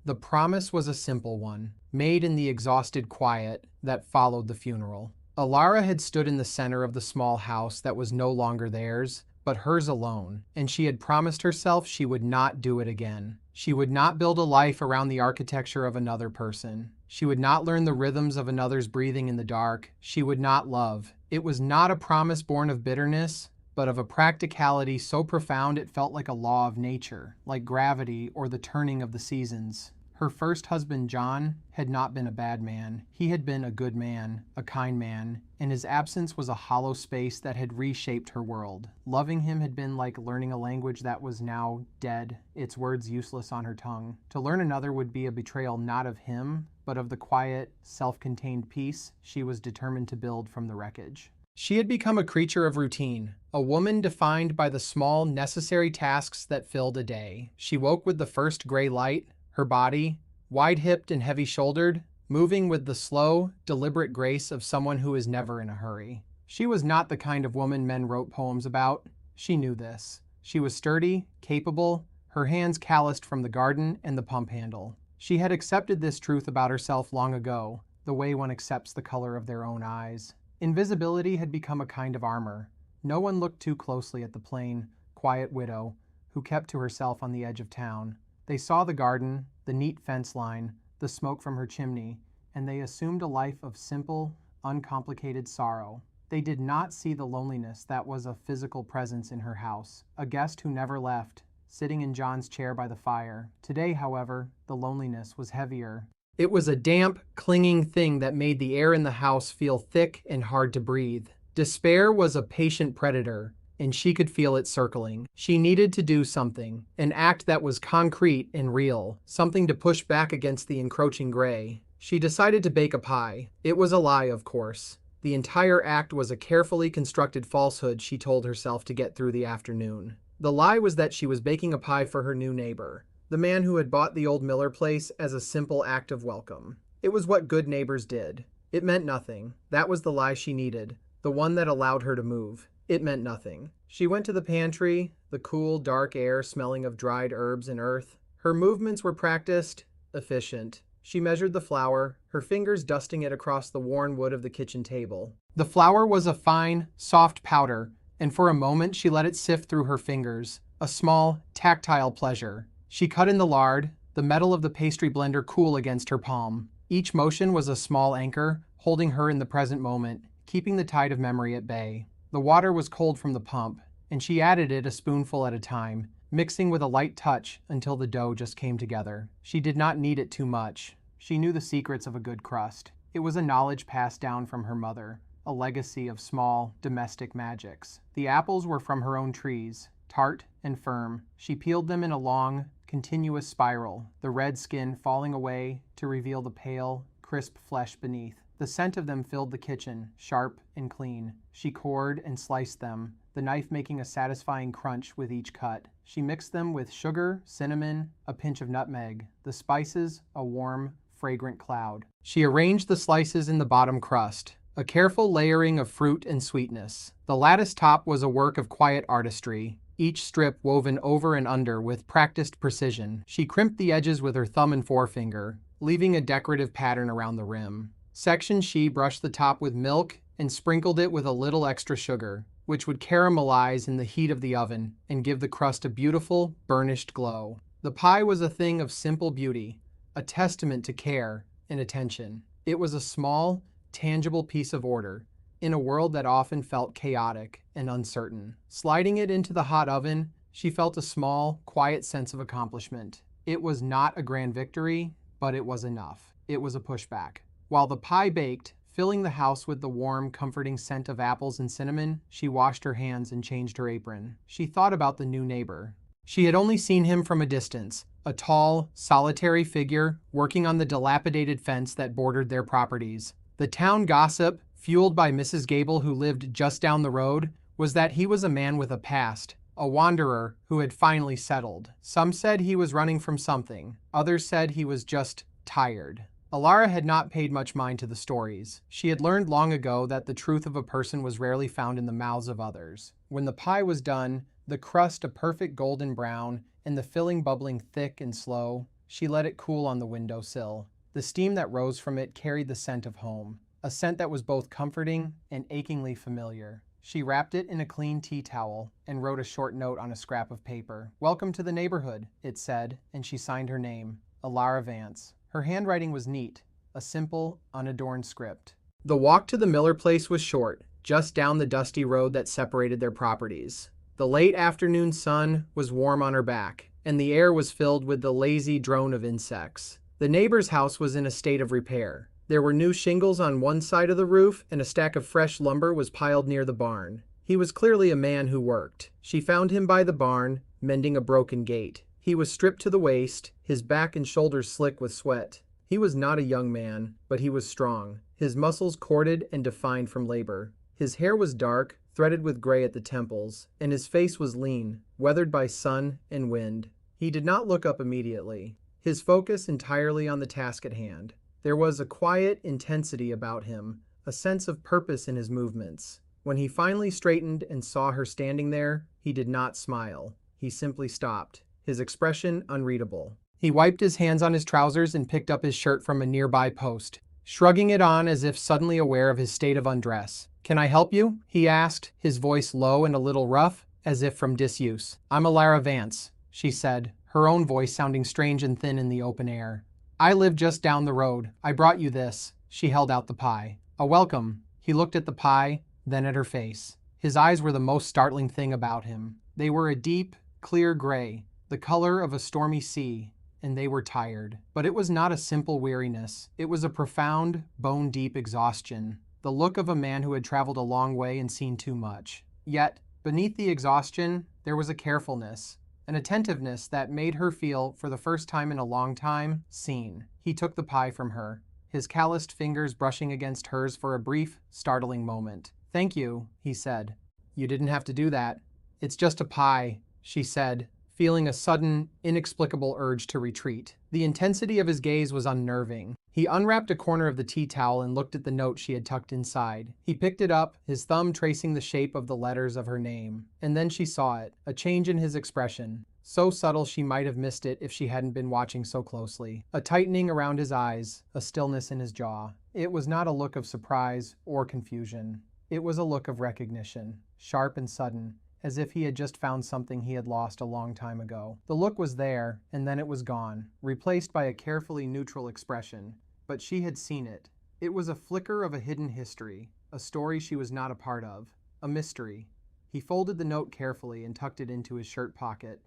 The promise was a simple one, made in the exhausted quiet that followed the funeral. Elara had stood in the center of the small house that was no longer theirs, but hers alone, and she had promised herself she would not do it again. She would not build a life around the architecture of another person. She would not learn the rhythms of another's breathing in the dark. She would not love. It was not a promise born of bitterness, but of a practicality so profound it felt like a law of nature, like gravity or the turning of the seasons. Her first husband, John, had not been a bad man. He had been a good man, a kind man, and his absence was a hollow space that had reshaped her world. Loving him had been like learning a language that was now dead, its words useless on her tongue. To learn another would be a betrayal not of him, but of the quiet, self-contained peace she was determined to build from the wreckage. She had become a creature of routine, a woman defined by the small, necessary tasks that filled a day. She woke with the first gray light, her body, wide-hipped and heavy-shouldered, moving with the slow, deliberate grace of someone who is never in a hurry. She was not the kind of woman men wrote poems about. She knew this. She was sturdy, capable, her hands calloused from the garden and the pump handle. She had accepted this truth about herself long ago, the way one accepts the color of their own eyes. Invisibility had become a kind of armor. No one looked too closely at the plain, quiet widow who kept to herself on the edge of town. They saw the garden, the neat fence line, the smoke from her chimney, and they assumed a life of simple, uncomplicated sorrow. They did not see the loneliness that was a physical presence in her house, a guest who never left, sitting in John's chair by the fire. Today, however, the loneliness was heavier. It was a damp, clinging thing that made the air in the house feel thick and hard to breathe. Despair was a patient predator, and she could feel it circling. She needed to do something, an act that was concrete and real, something to push back against the encroaching gray. She decided to bake a pie. It was a lie, of course. The entire act was a carefully constructed falsehood she told herself to get through the afternoon. The lie was that she was baking a pie for her new neighbor, the man who had bought the old Miller place as a simple act of welcome. It was what good neighbors did. It meant nothing. That was the lie she needed, the one that allowed her to move. It meant nothing. She went to the pantry, the cool, dark air smelling of dried herbs and earth. Her movements were practiced, efficient. She measured the flour, her fingers dusting it across the worn wood of the kitchen table. The flour was a fine, soft powder, and for a moment she let it sift through her fingers, a small, tactile pleasure. She cut in the lard, the metal of the pastry blender cool against her palm. Each motion was a small anchor, holding her in the present moment, keeping the tide of memory at bay. The water was cold from the pump, and she added it a spoonful at a time, mixing with a light touch until the dough just came together. She did not knead it too much. She knew the secrets of a good crust. It was a knowledge passed down from her mother, a legacy of small, domestic magics. The apples were from her own trees, tart and firm. She peeled them in a long, continuous spiral, the red skin falling away to reveal the pale, crisp flesh beneath. The scent of them filled the kitchen, sharp and clean. She cored and sliced them, the knife making a satisfying crunch with each cut. She mixed them with sugar, cinnamon, a pinch of nutmeg, the spices, a warm, fragrant cloud. She arranged the slices in the bottom crust, a careful layering of fruit and sweetness. The lattice top was a work of quiet artistry, each strip woven over and under with practiced precision. She crimped the edges with her thumb and forefinger, leaving a decorative pattern around the rim. Section she brushed the top with milk and sprinkled it with a little extra sugar, which would caramelize in the heat of the oven and give the crust a beautiful, burnished glow. The pie was a thing of simple beauty, a testament to care and attention. It was a small, tangible piece of order in a world that often felt chaotic and uncertain. Sliding it into the hot oven, she felt a small, quiet sense of accomplishment. It was not a grand victory, but it was enough. It was a pushback. While the pie baked, filling the house with the warm, comforting scent of apples and cinnamon, she washed her hands and changed her apron. She thought about the new neighbor. She had only seen him from a distance, a tall, solitary figure working on the dilapidated fence that bordered their properties. The town gossip, fueled by Mrs. Gable who lived just down the road, was that he was a man with a past, a wanderer who had finally settled. Some said he was running from something. Others said he was just tired. Elara had not paid much mind to the stories. She had learned long ago that the truth of a person was rarely found in the mouths of others. When the pie was done, the crust a perfect golden brown and the filling bubbling thick and slow, She let it cool on the windowsill. The steam that rose from it carried the scent of home, a scent that was both comforting and achingly familiar. She wrapped it in a clean tea towel and wrote a short note on a scrap of paper. "Welcome to the neighborhood," it said, and she signed her name, Elara Vance. Her handwriting was neat, a simple, unadorned script. The walk to the Miller place was short, just down the dusty road that separated their properties. The late afternoon sun was warm on her back, and the air was filled with the lazy drone of insects. The neighbor's house was in a state of repair. There were new shingles on one side of the roof, and a stack of fresh lumber was piled near the barn. He was clearly a man who worked. She found him by the barn, mending a broken gate. He was stripped to the waist, his back and shoulders slick with sweat. He was not a young man, but he was strong, his muscles corded and defined from labor. His hair was dark, threaded with gray at the temples, and his face was lean, weathered by sun and wind. He did not look up immediately, his focus entirely on the task at hand. There was a quiet intensity about him, a sense of purpose in his movements. When he finally straightened and saw her standing there, he did not smile. He simply stopped, his expression unreadable. He wiped his hands on his trousers and picked up his shirt from a nearby post, shrugging it on as if suddenly aware of his state of undress. "Can I help you?" he asked, his voice low and a little rough, as if from disuse. "I'm Elara Vance," she said, her own voice sounding strange and thin in the open air. "I live just down the road. I brought you this." She held out the pie. "A welcome." He looked at the pie, then at her face. His eyes were the most startling thing about him. They were a deep, clear gray, the color of a stormy sea, and they were tired. But it was not a simple weariness. It was a profound, bone-deep exhaustion, the look of a man who had traveled a long way and seen too much. Yet, beneath the exhaustion, there was a carefulness, an attentiveness that made her feel, for the first time in a long time, seen. He took the pie from her, his calloused fingers brushing against hers for a brief, startling moment. "Thank you," he said. "You didn't have to do that. It's just a pie," she said, feeling a sudden, inexplicable urge to retreat. The intensity of his gaze was unnerving. He unwrapped a corner of the tea towel and looked at the note she had tucked inside. He picked it up, his thumb tracing the shape of the letters of her name. And then she saw it, a change in his expression, so subtle she might have missed it if she hadn't been watching so closely. A tightening around his eyes, a stillness in his jaw. It was not a look of surprise or confusion. It was a look of recognition, sharp and sudden, as if he had just found something he had lost a long time ago. The look was there, and then it was gone, replaced by a carefully neutral expression. But she had seen it. It was a flicker of a hidden history, a story she was not a part of, a mystery. He folded the note carefully and tucked it into his shirt pocket.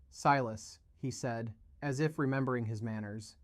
"Silas," he said, as if remembering his manners.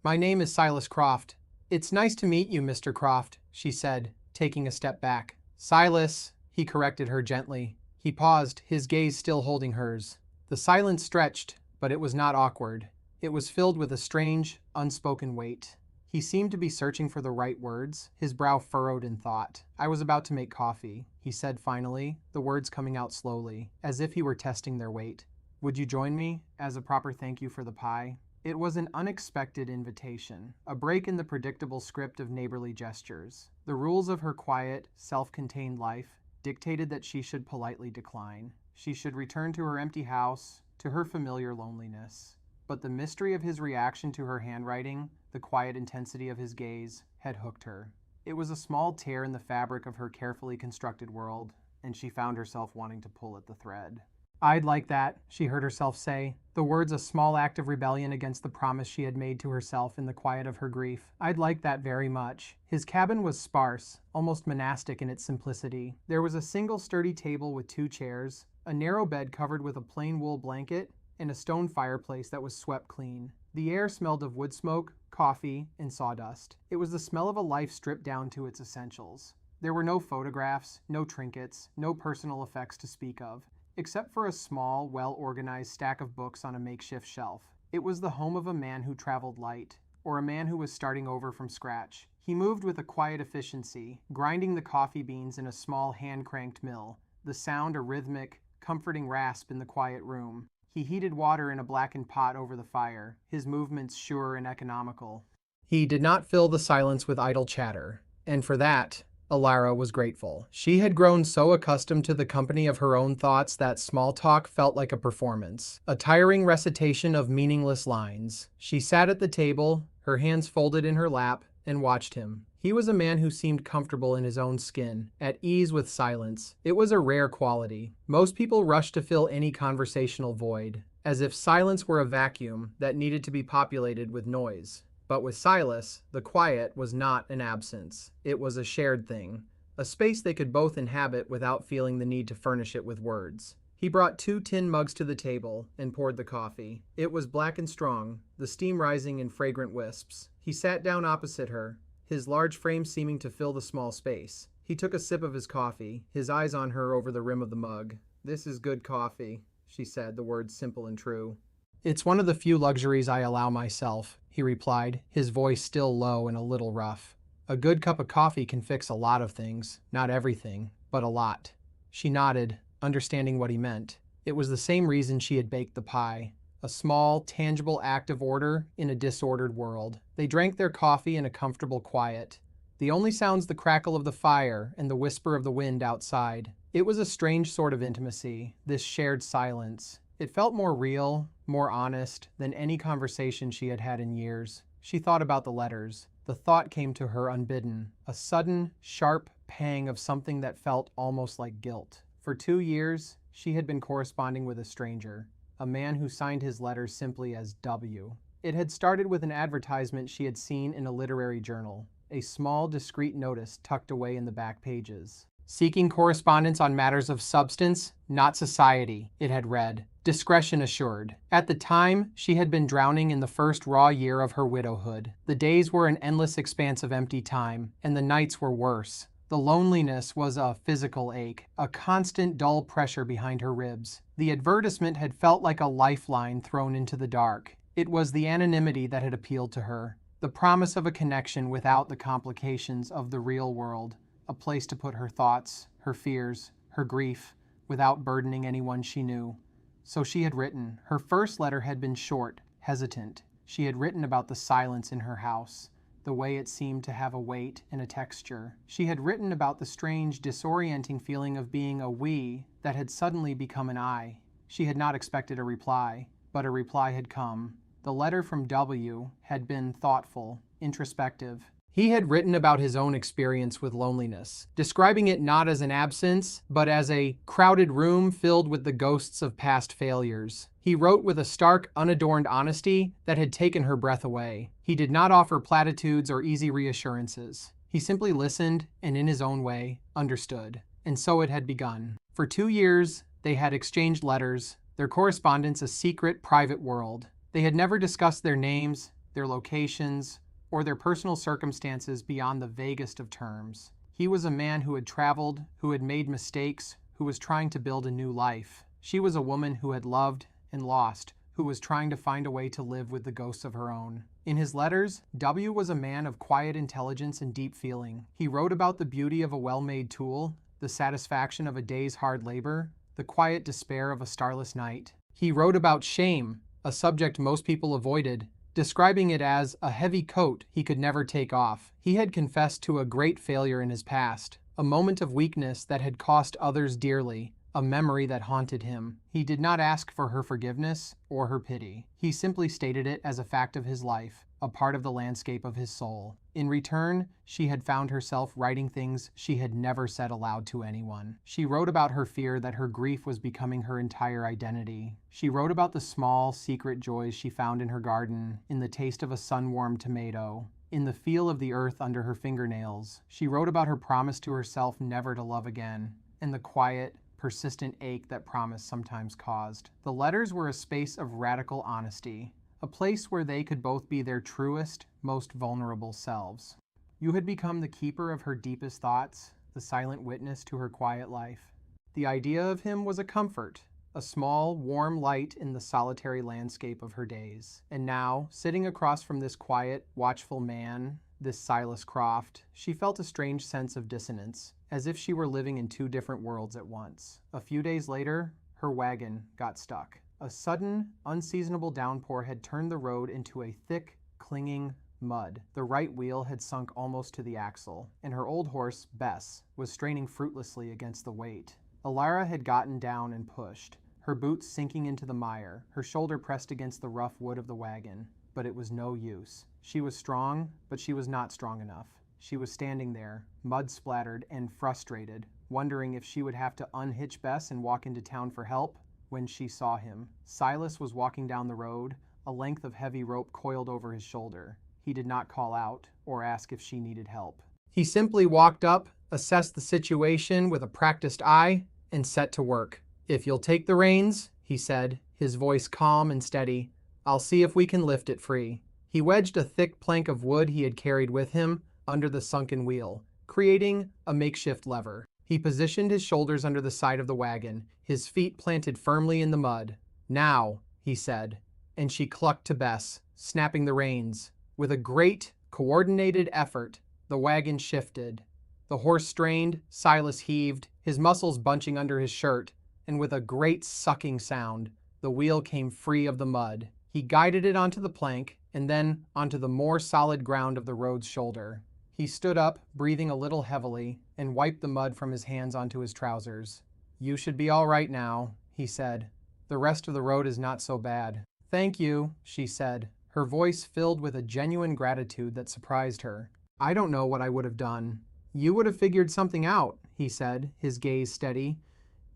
"My name is Silas Croft." "It's nice to meet you, Mr. Croft," she said, taking a step back. "Silas," he corrected her gently. He paused, his gaze still holding hers. The silence stretched, but it was not awkward. It was filled with a strange, unspoken weight. He seemed to be searching for the right words, his brow furrowed in thought. "I was about to make coffee," he said finally, the words coming out slowly, as if he were testing their weight. "Would you join me, as a proper thank you for the pie?" It was an unexpected invitation, a break in the predictable script of neighborly gestures. The rules of her quiet, self-contained life dictated that she should politely decline. She should return to her empty house, to her familiar loneliness. But the mystery of his reaction to her handwriting, the quiet intensity of his gaze, had hooked her. It was a small tear in the fabric of her carefully constructed world, and she found herself wanting to pull at the thread. "I'd like that," she heard herself say, the words a small act of rebellion against the promise she had made to herself in the quiet of her grief. "I'd like that very much." His cabin was sparse, almost monastic in its simplicity. There was a single sturdy table with 2 chairs, a narrow bed covered with a plain wool blanket, and a stone fireplace that was swept clean. The air smelled of wood smoke, coffee, and sawdust. It was the smell of a life stripped down to its essentials. There were no photographs, no trinkets, no personal effects to speak of, except for a small, well-organized stack of books on a makeshift shelf. It was the home of a man who traveled light, or a man who was starting over from scratch. He moved with a quiet efficiency, grinding the coffee beans in a small hand-cranked mill, the sound a rhythmic, comforting rasp in the quiet room. He heated water in a blackened pot over the fire, his movements sure and economical. He did not fill the silence with idle chatter, and for that, Elara was grateful. She had grown so accustomed to the company of her own thoughts that small talk felt like a performance, a tiring recitation of meaningless lines. She sat at the table, her hands folded in her lap, and watched him. He was a man who seemed comfortable in his own skin, at ease with silence. It was a rare quality. Most people rushed to fill any conversational void, as if silence were a vacuum that needed to be populated with noise. But with Silas, the quiet was not an absence. It was a shared thing, a space they could both inhabit without feeling the need to furnish it with words. He brought 2 tin mugs to the table and poured the coffee. It was black and strong, the steam rising in fragrant wisps. He sat down opposite her, his large frame seeming to fill the small space. He took a sip of his coffee, his eyes on her over the rim of the mug. "This is good coffee," she said, the words simple and true. "It's one of the few luxuries I allow myself," he replied, his voice still low and a little rough. "A good cup of coffee can fix a lot of things. Not everything, but a lot." She nodded, understanding what he meant. It was the same reason she had baked the pie. A small, tangible act of order in a disordered world. They drank their coffee in a comfortable quiet. The only sounds the crackle of the fire and the whisper of the wind outside. It was a strange sort of intimacy, this shared silence. It felt more real, more honest than any conversation she had had in years. She thought about the letters. The thought came to her unbidden, a sudden, sharp pang of something that felt almost like guilt. For 2 years, she had been corresponding with a stranger, a man who signed his letters simply as W. It had started with an advertisement she had seen in a literary journal, a small, discreet notice tucked away in the back pages. "Seeking correspondence on matters of substance, not society," it had read. Discretion assured. At the time, she had been drowning in the first raw year of her widowhood. The days were an endless expanse of empty time, and the nights were worse. The loneliness was a physical ache, a constant dull pressure behind her ribs. The advertisement had felt like a lifeline thrown into the dark. It was the anonymity that had appealed to her, the promise of a connection without the complications of the real world, a place to put her thoughts, her fears, her grief, without burdening anyone she knew. So she had written. Her first letter had been short, hesitant. She had written about the silence in her house, the way it seemed to have a weight and a texture. She had written about the strange, disorienting feeling of being a we that had suddenly become an I. She had not expected a reply, but a reply had come. The letter from W had been thoughtful, introspective. He had written about his own experience with loneliness, describing it not as an absence, but as a crowded room filled with the ghosts of past failures. He wrote with a stark, unadorned honesty that had taken her breath away. He did not offer platitudes or easy reassurances. He simply listened and, in his own way, understood. And so it had begun. For 2 years, they had exchanged letters, their correspondence a secret, private world. They had never discussed their names, their locations, or their personal circumstances beyond the vaguest of terms. He was a man who had traveled, who had made mistakes, who was trying to build a new life. She was a woman who had loved and lost, who was trying to find a way to live with the ghosts of her own. In his letters, W was a man of quiet intelligence and deep feeling. He wrote about the beauty of a well-made tool, the satisfaction of a day's hard labor, the quiet despair of a starless night. He wrote about shame, a subject most people avoided, describing it as a heavy coat he could never take off. He had confessed to a great failure in his past, a moment of weakness that had cost others dearly, a memory that haunted him. He did not ask for her forgiveness or her pity. He simply stated it as a fact of his life, a part of the landscape of his soul. In return, she had found herself writing things she had never said aloud to anyone. She wrote about her fear that her grief was becoming her entire identity. She wrote about the small, secret joys she found in her garden, in the taste of a sun-warmed tomato, in the feel of the earth under her fingernails. She wrote about her promise to herself never to love again, and the quiet, persistent ache that promise sometimes caused. The letters were a space of radical honesty, a place where they could both be their truest, most vulnerable selves. You had become the keeper of her deepest thoughts, the silent witness to her quiet life. The idea of him was a comfort, a small, warm light in the solitary landscape of her days. And now, sitting across from this quiet, watchful man, this Silas Croft, she felt a strange sense of dissonance, as if she were living in 2 different worlds at once. A few days later, her wagon got stuck. A sudden, unseasonable downpour had turned the road into a thick, clinging mud. The right wheel had sunk almost to the axle, and her old horse, Bess, was straining fruitlessly against the weight. Elara had gotten down and pushed, her boots sinking into the mire, her shoulder pressed against the rough wood of the wagon. But it was no use. She was strong, but she was not strong enough. She was standing there, mud-splattered and frustrated, wondering if she would have to unhitch Bess and walk into town for help, when she saw him. Silas was walking down the road, a length of heavy rope coiled over his shoulder. He did not call out or ask if she needed help. He simply walked up, assessed the situation with a practiced eye, and set to work. "If you'll take the reins," he said, his voice calm and steady, "I'll see if we can lift it free." He wedged a thick plank of wood he had carried with him under the sunken wheel, creating a makeshift lever. He positioned his shoulders under the side of the wagon, his feet planted firmly in the mud. "Now," he said, and she clucked to Bess, snapping the reins. With a great, coordinated effort, the wagon shifted. The horse strained, Silas heaved, his muscles bunching under his shirt, and with a great sucking sound, the wheel came free of the mud. He guided it onto the plank, and then onto the more solid ground of the road's shoulder. He stood up, breathing a little heavily, and wiped the mud from his hands onto his trousers. "You should be all right now," he said. "The rest of the road is not so bad." "Thank you," she said, her voice filled with a genuine gratitude that surprised her. "I don't know what I would have done." "You would have figured something out," he said, his gaze steady.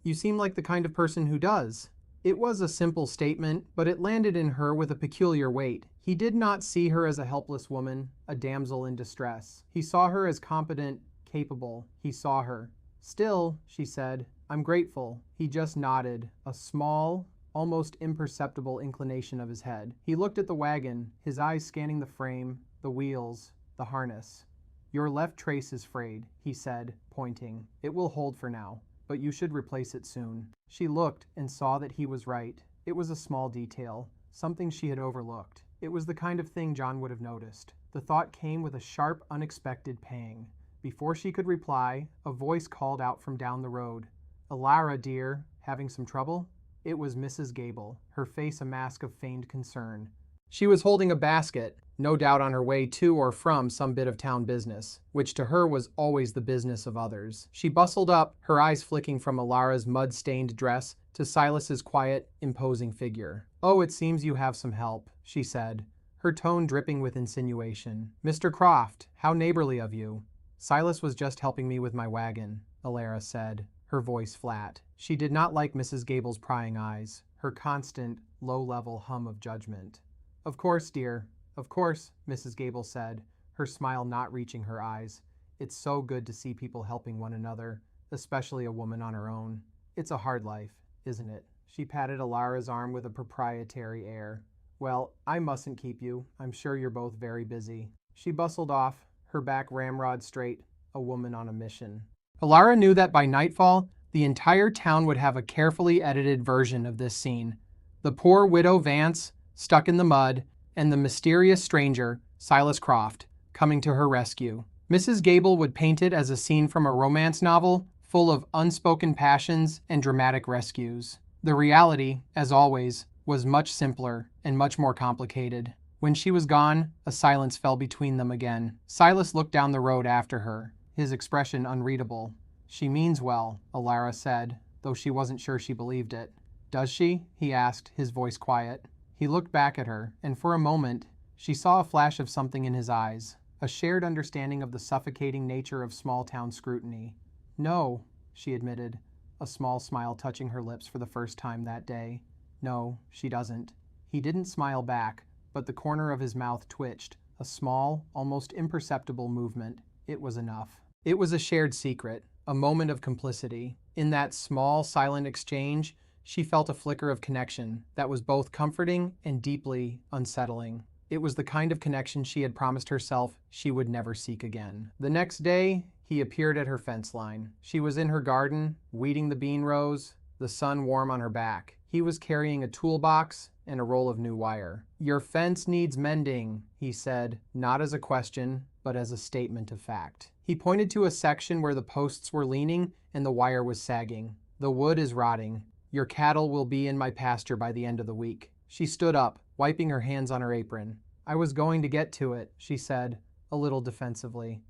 "You seem like the kind of person who does." It was a simple statement, but it landed in her with a peculiar weight. He did not see her as a helpless woman, a damsel in distress. He saw her as competent, capable. He saw her. "Still," she said, "I'm grateful." He just nodded, a small, almost imperceptible inclination of his head. He looked at the wagon, his eyes scanning the frame, the wheels, the harness. "Your left trace is frayed," he said, pointing. "It will hold for now, but you should replace it soon." She looked and saw that he was right. It was a small detail, something she had overlooked. It was the kind of thing John would have noticed. The thought came with a sharp, unexpected pang. Before she could reply, a voice called out from down the road. "Elara, dear, having some trouble?" It was Mrs. Gable, her face a mask of feigned concern. She was holding a basket, no doubt on her way to or from some bit of town business, which to her was always the business of others. She bustled up, her eyes flicking from Elara's mud-stained dress to Silas's quiet, imposing figure. "Oh, it seems you have some help," she said, her tone dripping with insinuation. "Mr. Croft, how neighborly of you." "Silas was just helping me with my wagon," Elara said, her voice flat. She did not like Mrs. Gable's prying eyes, her constant, low-level hum of judgment. "Of course, dear. Of course," Mrs. Gable said, her smile not reaching her eyes. "It's so good to see people helping one another, especially a woman on her own. It's a hard life, isn't it?" She patted Elara's arm with a proprietary air. "Well, I mustn't keep you. I'm sure you're both very busy." She bustled off, her back ramrod straight, a woman on a mission. Elara knew that by nightfall, the entire town would have a carefully edited version of this scene. The poor widow Vance, stuck in the mud, and the mysterious stranger, Silas Croft, coming to her rescue. Mrs. Gable would paint it as a scene from a romance novel, full of unspoken passions and dramatic rescues. The reality, as always, was much simpler and much more complicated. When she was gone, a silence fell between them again. Silas looked down the road after her, his expression unreadable. "She means well," Elara said, though she wasn't sure she believed it. "Does she?" he asked, his voice quiet. He looked back at her, and for a moment, she saw a flash of something in his eyes, a shared understanding of the suffocating nature of small-town scrutiny. "No," she admitted, a small smile touching her lips for the first time that day. "No, she doesn't." He didn't smile back, but the corner of his mouth twitched, a small, almost imperceptible movement. It was enough. It was a shared secret, a moment of complicity. In that small, silent exchange, she felt a flicker of connection that was both comforting and deeply unsettling. It was the kind of connection she had promised herself she would never seek again. The next day, he appeared at her fence line. She was in her garden, weeding the bean rows, the sun warm on her back. He was carrying a toolbox and a roll of new wire. "Your fence needs mending," he said, not as a question, but as a statement of fact. He pointed to a section where the posts were leaning and the wire was sagging. "The wood is rotting. Your cattle will be in my pasture by the end of the week." She stood up, wiping her hands on her apron. I was going to get to it, she said, a little defensively.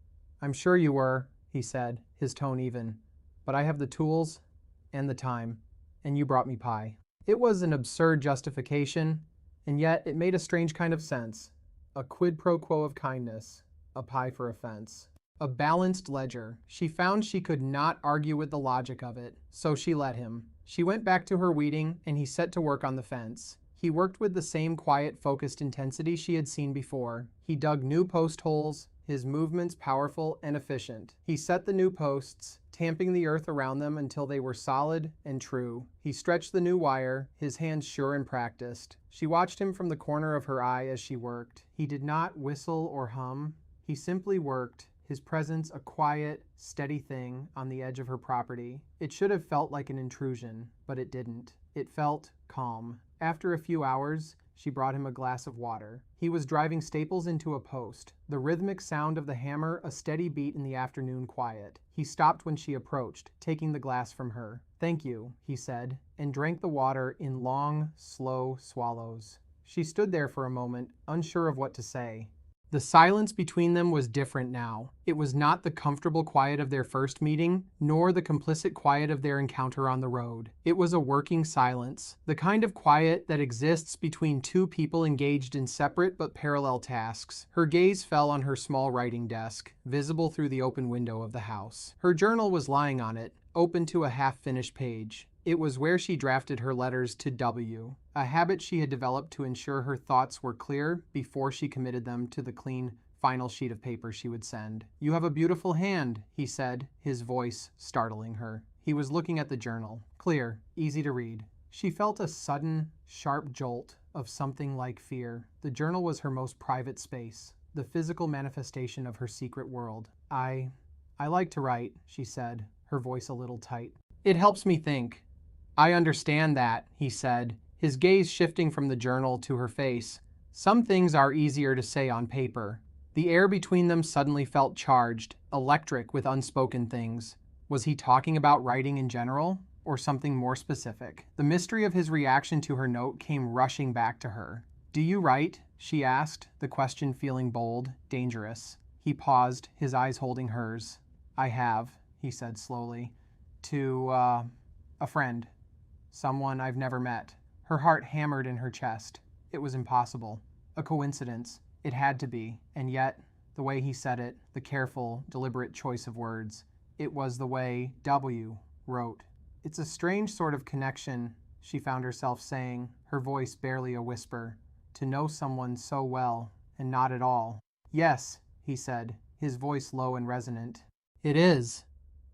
I'm sure you were, he said, his tone even. But I have the tools and the time, and you brought me pie. It was an absurd justification, and yet it made a strange kind of sense. A quid pro quo of kindness, a pie for offense. A balanced ledger. She found she could not argue with the logic of it, so she let him. She went back to her weeding, and he set to work on the fence. He worked with the same quiet, focused intensity she had seen before. He dug new post holes, his movements powerful and efficient. He set the new posts, tamping the earth around them until they were solid and true. He stretched the new wire, his hands sure and practiced. She watched him from the corner of her eye as she worked. He did not whistle or hum. He simply worked, his presence a quiet, steady thing on the edge of her property. It should have felt like an intrusion, but it didn't. It felt calm. After a few hours, she brought him a glass of water. He was driving staples into a post, the rhythmic sound of the hammer a steady beat in the afternoon quiet. He stopped when she approached, taking the glass from her. "Thank you," he said, and drank the water in long, slow swallows. She stood there for a moment, unsure of what to say. The silence between them was different now. It was not the comfortable quiet of their first meeting, nor the complicit quiet of their encounter on the road. It was a working silence, the kind of quiet that exists between two people engaged in separate but parallel tasks. Her gaze fell on her small writing desk, visible through the open window of the house. Her journal was lying on it, open to a half-finished page. It was where she drafted her letters to W, a habit she had developed to ensure her thoughts were clear before she committed them to the clean, final sheet of paper she would send. "You have a beautiful hand," he said, his voice startling her. He was looking at the journal. Clear, easy to read. She felt a sudden, sharp jolt of something like fear. The journal was her most private space, the physical manifestation of her secret world. I like to write," she said, her voice a little tight. "It helps me think." "I understand that," he said, his gaze shifting from the journal to her face. "Some things are easier to say on paper." The air between them suddenly felt charged, electric with unspoken things. Was he talking about writing in general, or something more specific? The mystery of his reaction to her note came rushing back to her. "Do you write?" she asked, the question feeling bold, dangerous. He paused, his eyes holding hers. "I have," he said slowly. "To, a friend. Someone I've never met." Her heart hammered in her chest. It was impossible. A coincidence. It had to be. And yet, the way he said it, the careful, deliberate choice of words, it was the way W wrote. "It's a strange sort of connection," she found herself saying, her voice barely a whisper, "to know someone so well and not at all." "Yes," he said, his voice low and resonant. "It is."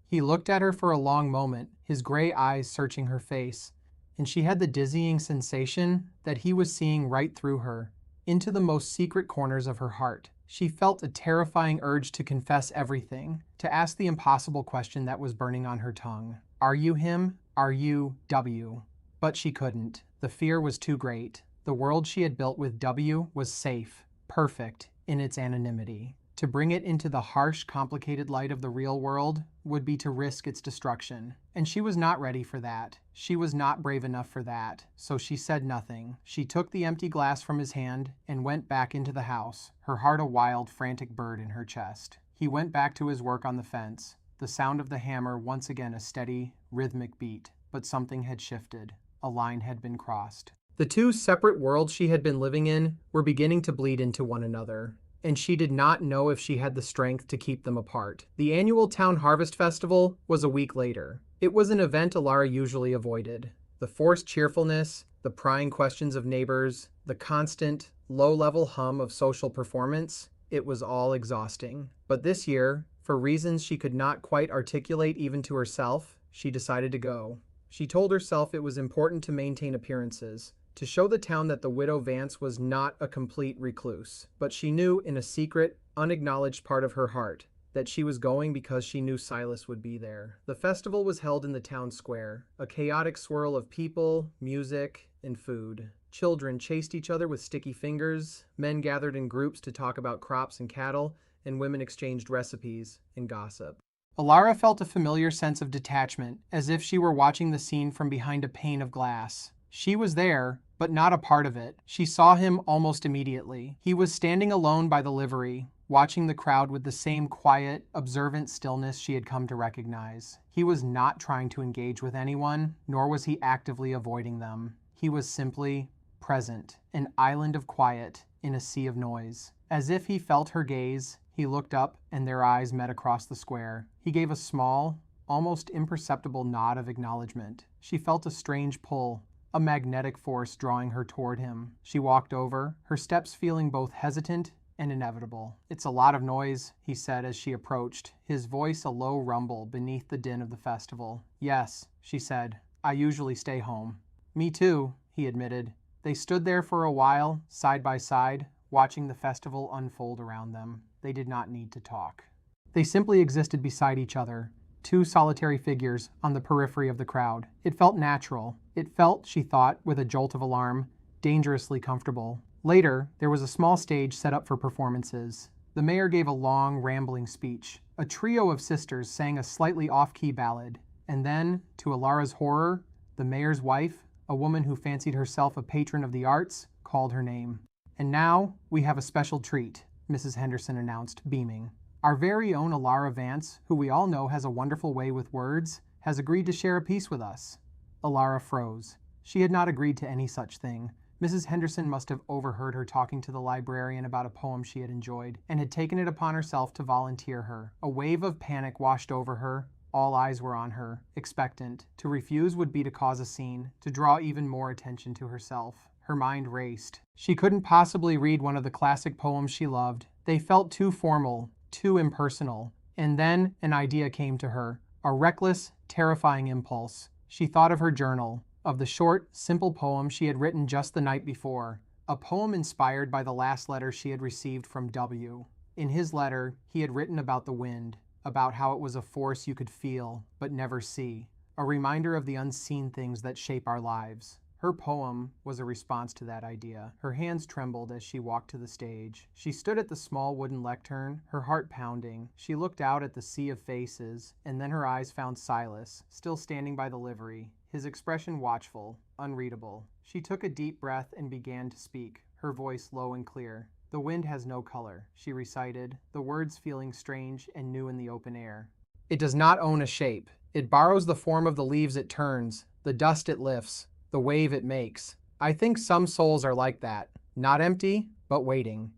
He looked at her for a long moment, his gray eyes searching her face, and she had the dizzying sensation that he was seeing right through her, into the most secret corners of her heart. She felt a terrifying urge to confess everything, to ask the impossible question that was burning on her tongue. "Are you him? Are you W?" But she couldn't. The fear was too great. The world she had built with W was safe, perfect in its anonymity. To bring it into the harsh, complicated light of the real world would be to risk its destruction. And she was not ready for that. She was not brave enough for that. So she said nothing. She took the empty glass from his hand and went back into the house, her heart a wild, frantic bird in her chest. He went back to his work on the fence, the sound of the hammer once again a steady, rhythmic beat. But something had shifted. A line had been crossed. The two separate worlds she had been living in were beginning to bleed into one another, and she did not know if she had the strength to keep them apart. The annual Town Harvest Festival was a week later. It was an event Elara usually avoided. The forced cheerfulness, the prying questions of neighbors, the constant, low-level hum of social performance, it was all exhausting. But this year, for reasons she could not quite articulate even to herself, she decided to go. She told herself it was important to maintain appearances, to show the town that the widow Vance was not a complete recluse. But she knew in a secret, unacknowledged part of her heart that she was going because she knew Silas would be there. The festival was held in the town square, a chaotic swirl of people, music, and food. Children chased each other with sticky fingers, men gathered in groups to talk about crops and cattle, and women exchanged recipes and gossip. Elara felt a familiar sense of detachment, as if she were watching the scene from behind a pane of glass. She was there, but not a part of it. She saw him almost immediately. He was standing alone by the livery, watching the crowd with the same quiet, observant stillness she had come to recognize. He was not trying to engage with anyone, nor was he actively avoiding them. He was simply present, an island of quiet in a sea of noise. As if he felt her gaze, he looked up and their eyes met across the square. He gave a small, almost imperceptible nod of acknowledgement. She felt a strange pull, a magnetic force drawing her toward him. She walked over, her steps feeling both hesitant and inevitable. "It's a lot of noise," he said as she approached, his voice a low rumble beneath the din of the festival. "Yes," she said, "I usually stay home." "Me too," he admitted. They stood there for a while, side by side, watching the festival unfold around them. They did not need to talk. They simply existed beside each other, two solitary figures on the periphery of the crowd. It felt natural. It felt, she thought, with a jolt of alarm, dangerously comfortable. Later, there was a small stage set up for performances. The mayor gave a long, rambling speech. A trio of sisters sang a slightly off-key ballad. And then, to Elara's horror, the mayor's wife, a woman who fancied herself a patron of the arts, called her name. "And now, we have a special treat," Mrs. Henderson announced, beaming. "Our very own Elara Vance, who we all know has a wonderful way with words, has agreed to share a piece with us." Elara froze. She had not agreed to any such thing. Mrs. Henderson must have overheard her talking to the librarian about a poem she had enjoyed, and had taken it upon herself to volunteer her. A wave of panic washed over her. All eyes were on her, expectant. To refuse would be to cause a scene, to draw even more attention to herself. Her mind raced. She couldn't possibly read one of the classic poems she loved. They felt too formal, too impersonal. And then an idea came to her, a reckless, terrifying impulse. She thought of her journal, of the short, simple poem she had written just the night before, a poem inspired by the last letter she had received from W. In his letter, he had written about the wind, about how it was a force you could feel, but never see, a reminder of the unseen things that shape our lives. Her poem was a response to that idea. Her hands trembled as she walked to the stage. She stood at the small wooden lectern, her heart pounding. She looked out at the sea of faces, and then her eyes found Silas, still standing by the livery, his expression watchful, unreadable. She took a deep breath and began to speak, her voice low and clear. "The wind has no color," she recited, the words feeling strange and new in the open air. "It does not own a shape. It borrows the form of the leaves it turns, the dust it lifts, the wave it makes. I think some souls are like that, not empty, but waiting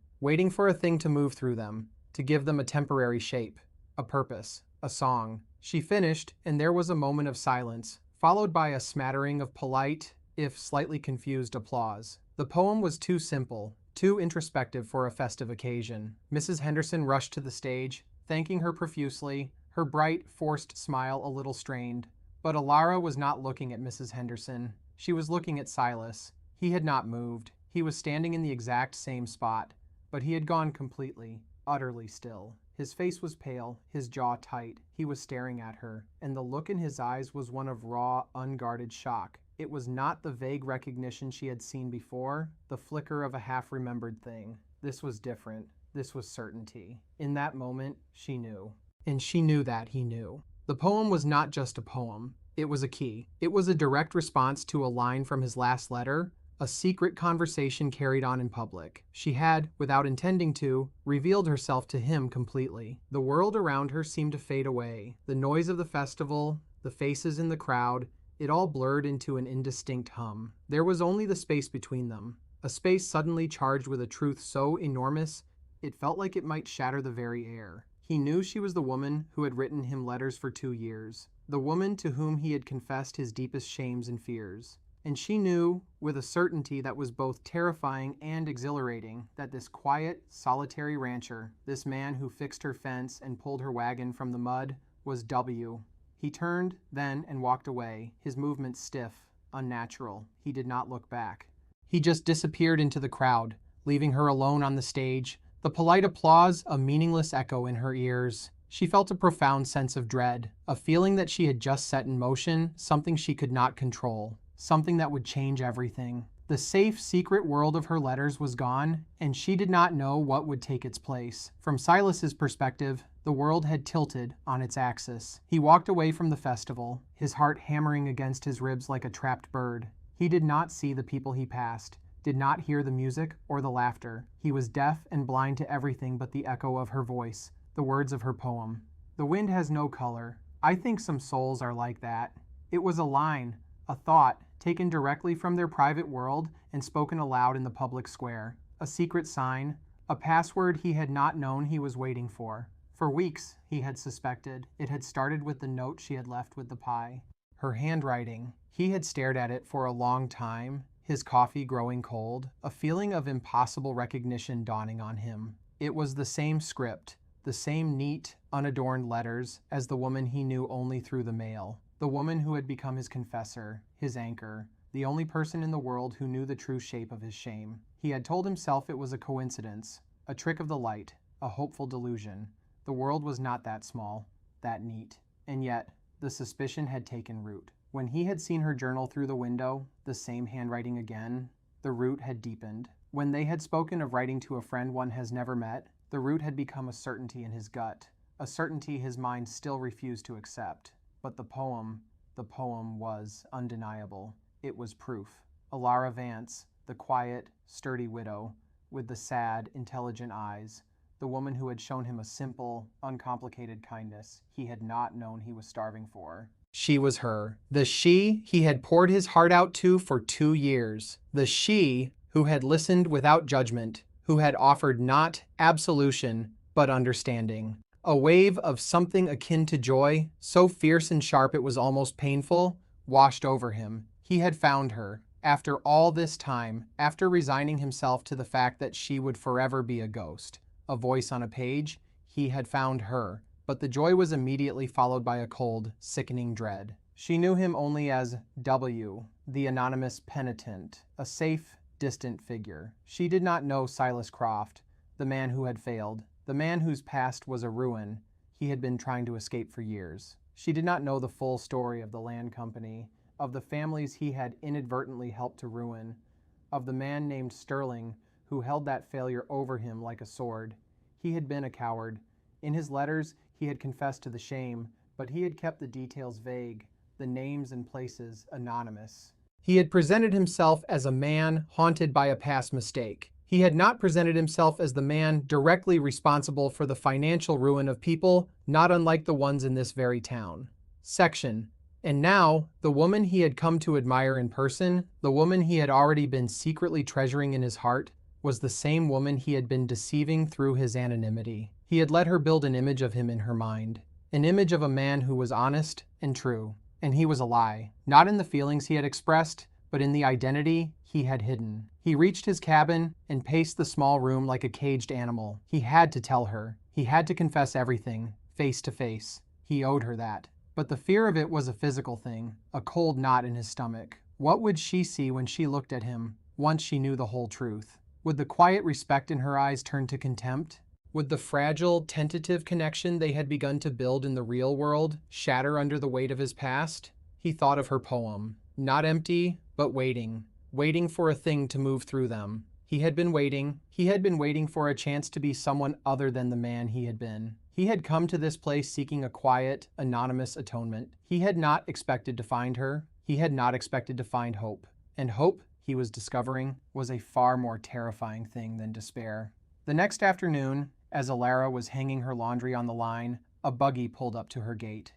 for a thing to move through them, to give them a temporary shape, a purpose, a song." She finished, and there was a moment of silence, followed by a smattering of polite, if slightly confused applause. The poem was too simple, too introspective for a festive occasion. Mrs. Henderson rushed to the stage, thanking her profusely, her bright, forced smile a little strained. But Elara was not looking at Mrs. Henderson. She was looking at Silas. He had not moved. He was standing in the exact same spot, but he had gone completely, utterly still. His face was pale, his jaw tight. He was staring at her, and the look in his eyes was one of raw, unguarded shock. It was not the vague recognition she had seen before, the flicker of a half-remembered thing. This was different. This was certainty. In that moment, she knew. And she knew that he knew. The poem was not just a poem. It was a key. It was a direct response to a line from his last letter, a secret conversation carried on in public. She had, without intending to, revealed herself to him completely. The world around her seemed to fade away. The noise of the festival, the faces in the crowd, it all blurred into an indistinct hum. There was only the space between them, a space suddenly charged with a truth so enormous it felt like it might shatter the very air. He knew she was the woman who had written him letters for 2 years, the woman to whom he had confessed his deepest shames and fears. And she knew, with a certainty that was both terrifying and exhilarating, that this quiet, solitary rancher, this man who fixed her fence and pulled her wagon from the mud, was W. He turned, then, and walked away, his movements stiff, unnatural. He did not look back. He just disappeared into the crowd, leaving her alone on the stage, the polite applause a meaningless echo in her ears. She felt a profound sense of dread, a feeling that she had just set in motion something she could not control, something that would change everything. The safe, secret world of her letters was gone, and she did not know what would take its place. From Silas's perspective, the world had tilted on its axis. He walked away from the festival, his heart hammering against his ribs like a trapped bird. He He did not see the people he passed, did not hear the music or the laughter. He was deaf and blind to everything but the echo of her voice, the words of her poem. The wind has no color. I think some souls are like that. It was a line, a thought, taken directly from their private world and spoken aloud in the public square. A secret sign, a password he had not known he was waiting for. For weeks, he had suspected, it had started with the note she had left with the pie. Her handwriting. He had stared at it for a long time, his coffee growing cold, a feeling of impossible recognition dawning on him. It was the same script, the same neat, unadorned letters as the woman he knew only through the mail. The woman who had become his confessor, his anchor, the only person in the world who knew the true shape of his shame. He had told himself it was a coincidence, a trick of the light, a hopeful delusion. The world was not that small, that neat. And yet, the suspicion had taken root. When he had seen her journal through the window, the same handwriting again, the root had deepened. When they had spoken of writing to a friend one has never met, the root had become a certainty in his gut, a certainty his mind still refused to accept. But the poem was undeniable. It was proof. Elara Vance, the quiet, sturdy widow, with the sad, intelligent eyes, the woman who had shown him a simple, uncomplicated kindness he had not known he was starving for. She was her. The she he had poured his heart out to for 2 years. The she who had listened without judgment, who had offered not absolution, but understanding. A wave of something akin to joy, so fierce and sharp it was almost painful, washed over him. He had found her. After all this time, after resigning himself to the fact that she would forever be a ghost, a voice on a page, he had found her. But the joy was immediately followed by a cold, sickening dread. She knew him only as W, the anonymous penitent, a safe, distant figure. She did not know Silas Croft, the man who had failed, the man whose past was a ruin he had been trying to escape for years. She did not know the full story of the land company, of the families he had inadvertently helped to ruin, of the man named Sterling who held that failure over him like a sword. He had been a coward. In his letters, he had confessed to the shame, but he had kept the details vague, the names and places anonymous. He had presented himself as a man haunted by a past mistake. He had not presented himself as the man directly responsible for the financial ruin of people not unlike the ones in this very town. Section. And now, the woman he had come to admire in person, the woman he had already been secretly treasuring in his heart, was the same woman he had been deceiving through his anonymity. He had let her build an image of him in her mind, an image of a man who was honest and true. And he was a lie, not in the feelings he had expressed, but in the identity he had hidden. He reached his cabin and paced the small room like a caged animal. He had to tell her. He had to confess everything, face to face. He owed her that. But the fear of it was a physical thing, a cold knot in his stomach. What would she see when she looked at him, once she knew the whole truth? Would the quiet respect in her eyes turn to contempt? Would the fragile, tentative connection they had begun to build in the real world shatter under the weight of his past? He thought of her poem. Not empty, but waiting. Waiting for a thing to move through them. He had been waiting. He had been waiting for a chance to be someone other than the man he had been. He had come to this place seeking a quiet, anonymous atonement. He had not expected to find her. He had not expected to find hope. And hope, he was discovering, was a far more terrifying thing than despair. The next afternoon, as Elara was hanging her laundry on the line, a buggy pulled up to her gate.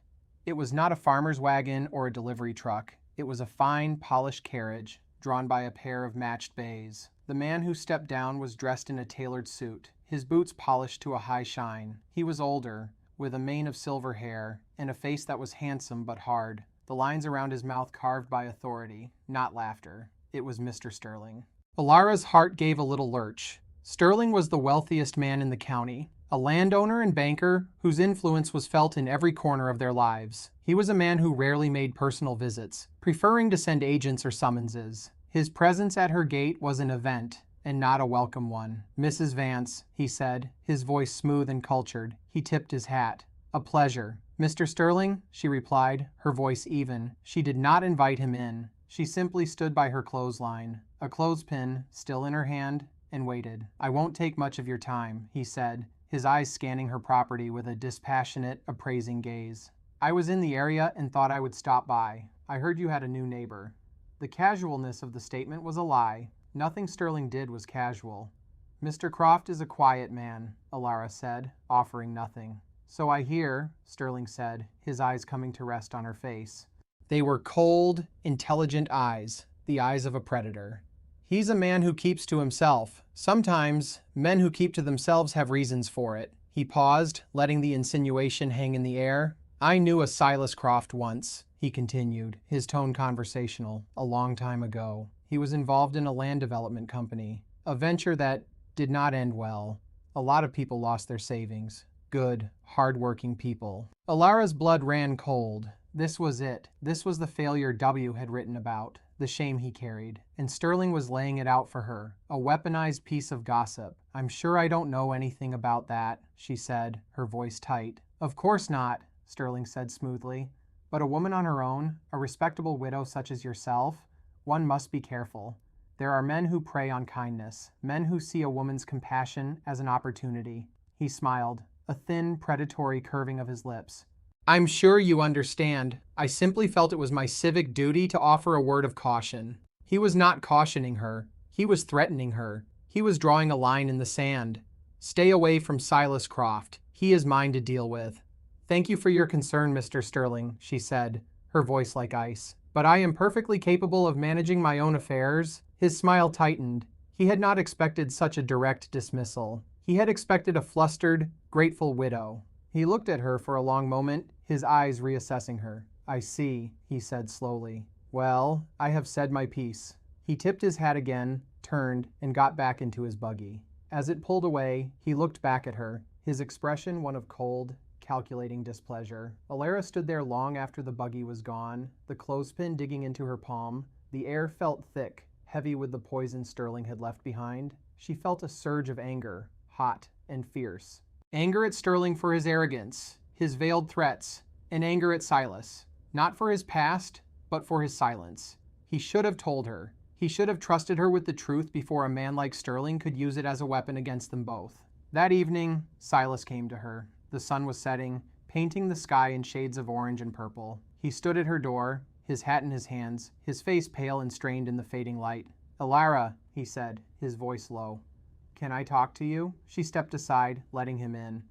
It was not a farmer's wagon or a delivery truck. It was a fine, polished carriage, drawn by a pair of matched bays. The man who stepped down was dressed in a tailored suit, his boots polished to a high shine. He was older, with a mane of silver hair, and a face that was handsome but hard, the lines around his mouth carved by authority, not laughter. It was Mr. Sterling. Elara's heart gave a little lurch. Sterling was the wealthiest man in the county, a landowner and banker whose influence was felt in every corner of their lives. He was a man who rarely made personal visits, preferring to send agents or summonses. His presence at her gate was an event, and not a welcome one. "Mrs. Vance," he said, his voice smooth and cultured. He tipped his hat. "A pleasure." "Mr. Sterling?" she replied, her voice even. She did not invite him in. She simply stood by her clothesline, a clothespin still in her hand, and waited. "I won't take much of your time," he said, his eyes scanning her property with a dispassionate, appraising gaze. "I was in the area and thought I would stop by. I heard you had a new neighbor." The casualness of the statement was a lie. Nothing Sterling did was casual. Mr. Croft is a quiet man, Elara said, offering nothing. So I hear, Sterling said, his eyes coming to rest on her face. They were cold, intelligent eyes, the eyes of a predator. He's a man who keeps to himself. Sometimes, men who keep to themselves have reasons for it. He paused, letting the insinuation hang in the air. I knew a Silas Croft once, he continued, his tone conversational, a long time ago. He was involved in a land development company, a venture that did not end well. A lot of people lost their savings. Good, hard-working people. Elara's blood ran cold. This was it. This was the failure W had written about, the shame he carried. And Sterling was laying it out for her, a weaponized piece of gossip. I'm sure I don't know anything about that, she said, her voice tight. Of course not, Sterling said smoothly. But a woman on her own, a respectable widow such as yourself, one must be careful. There are men who prey on kindness, men who see a woman's compassion as an opportunity. He smiled, a thin, predatory curving of his lips. I'm sure you understand. I simply felt it was my civic duty to offer a word of caution. He was not cautioning her. He was threatening her. He was drawing a line in the sand. Stay away from Silas Croft. He is mine to deal with. Thank you for your concern, Mr. Sterling, she said, her voice like ice. But I am perfectly capable of managing my own affairs. His smile tightened. He had not expected such a direct dismissal. He had expected a flustered, grateful widow. He looked at her for a long moment, his eyes reassessing her. I see, he said slowly. Well, I have said my piece. He tipped his hat again, turned, and got back into his buggy. As it pulled away, he looked back at her, his expression one of cold, calculating displeasure. Elara stood there long after the buggy was gone, the clothespin digging into her palm. The air felt thick, heavy with the poison Sterling had left behind. She felt a surge of anger, hot and fierce. Anger at Sterling for his arrogance, his veiled threats, and anger at Silas. Not for his past, but for his silence. He should have told her. He should have trusted her with the truth before a man like Sterling could use it as a weapon against them both. That evening, Silas came to her. The sun was setting, painting the sky in shades of orange and purple. He stood at her door, his hat in his hands, his face pale and strained in the fading light. Elara, he said, his voice low. Can I talk to you? She stepped aside, letting him in.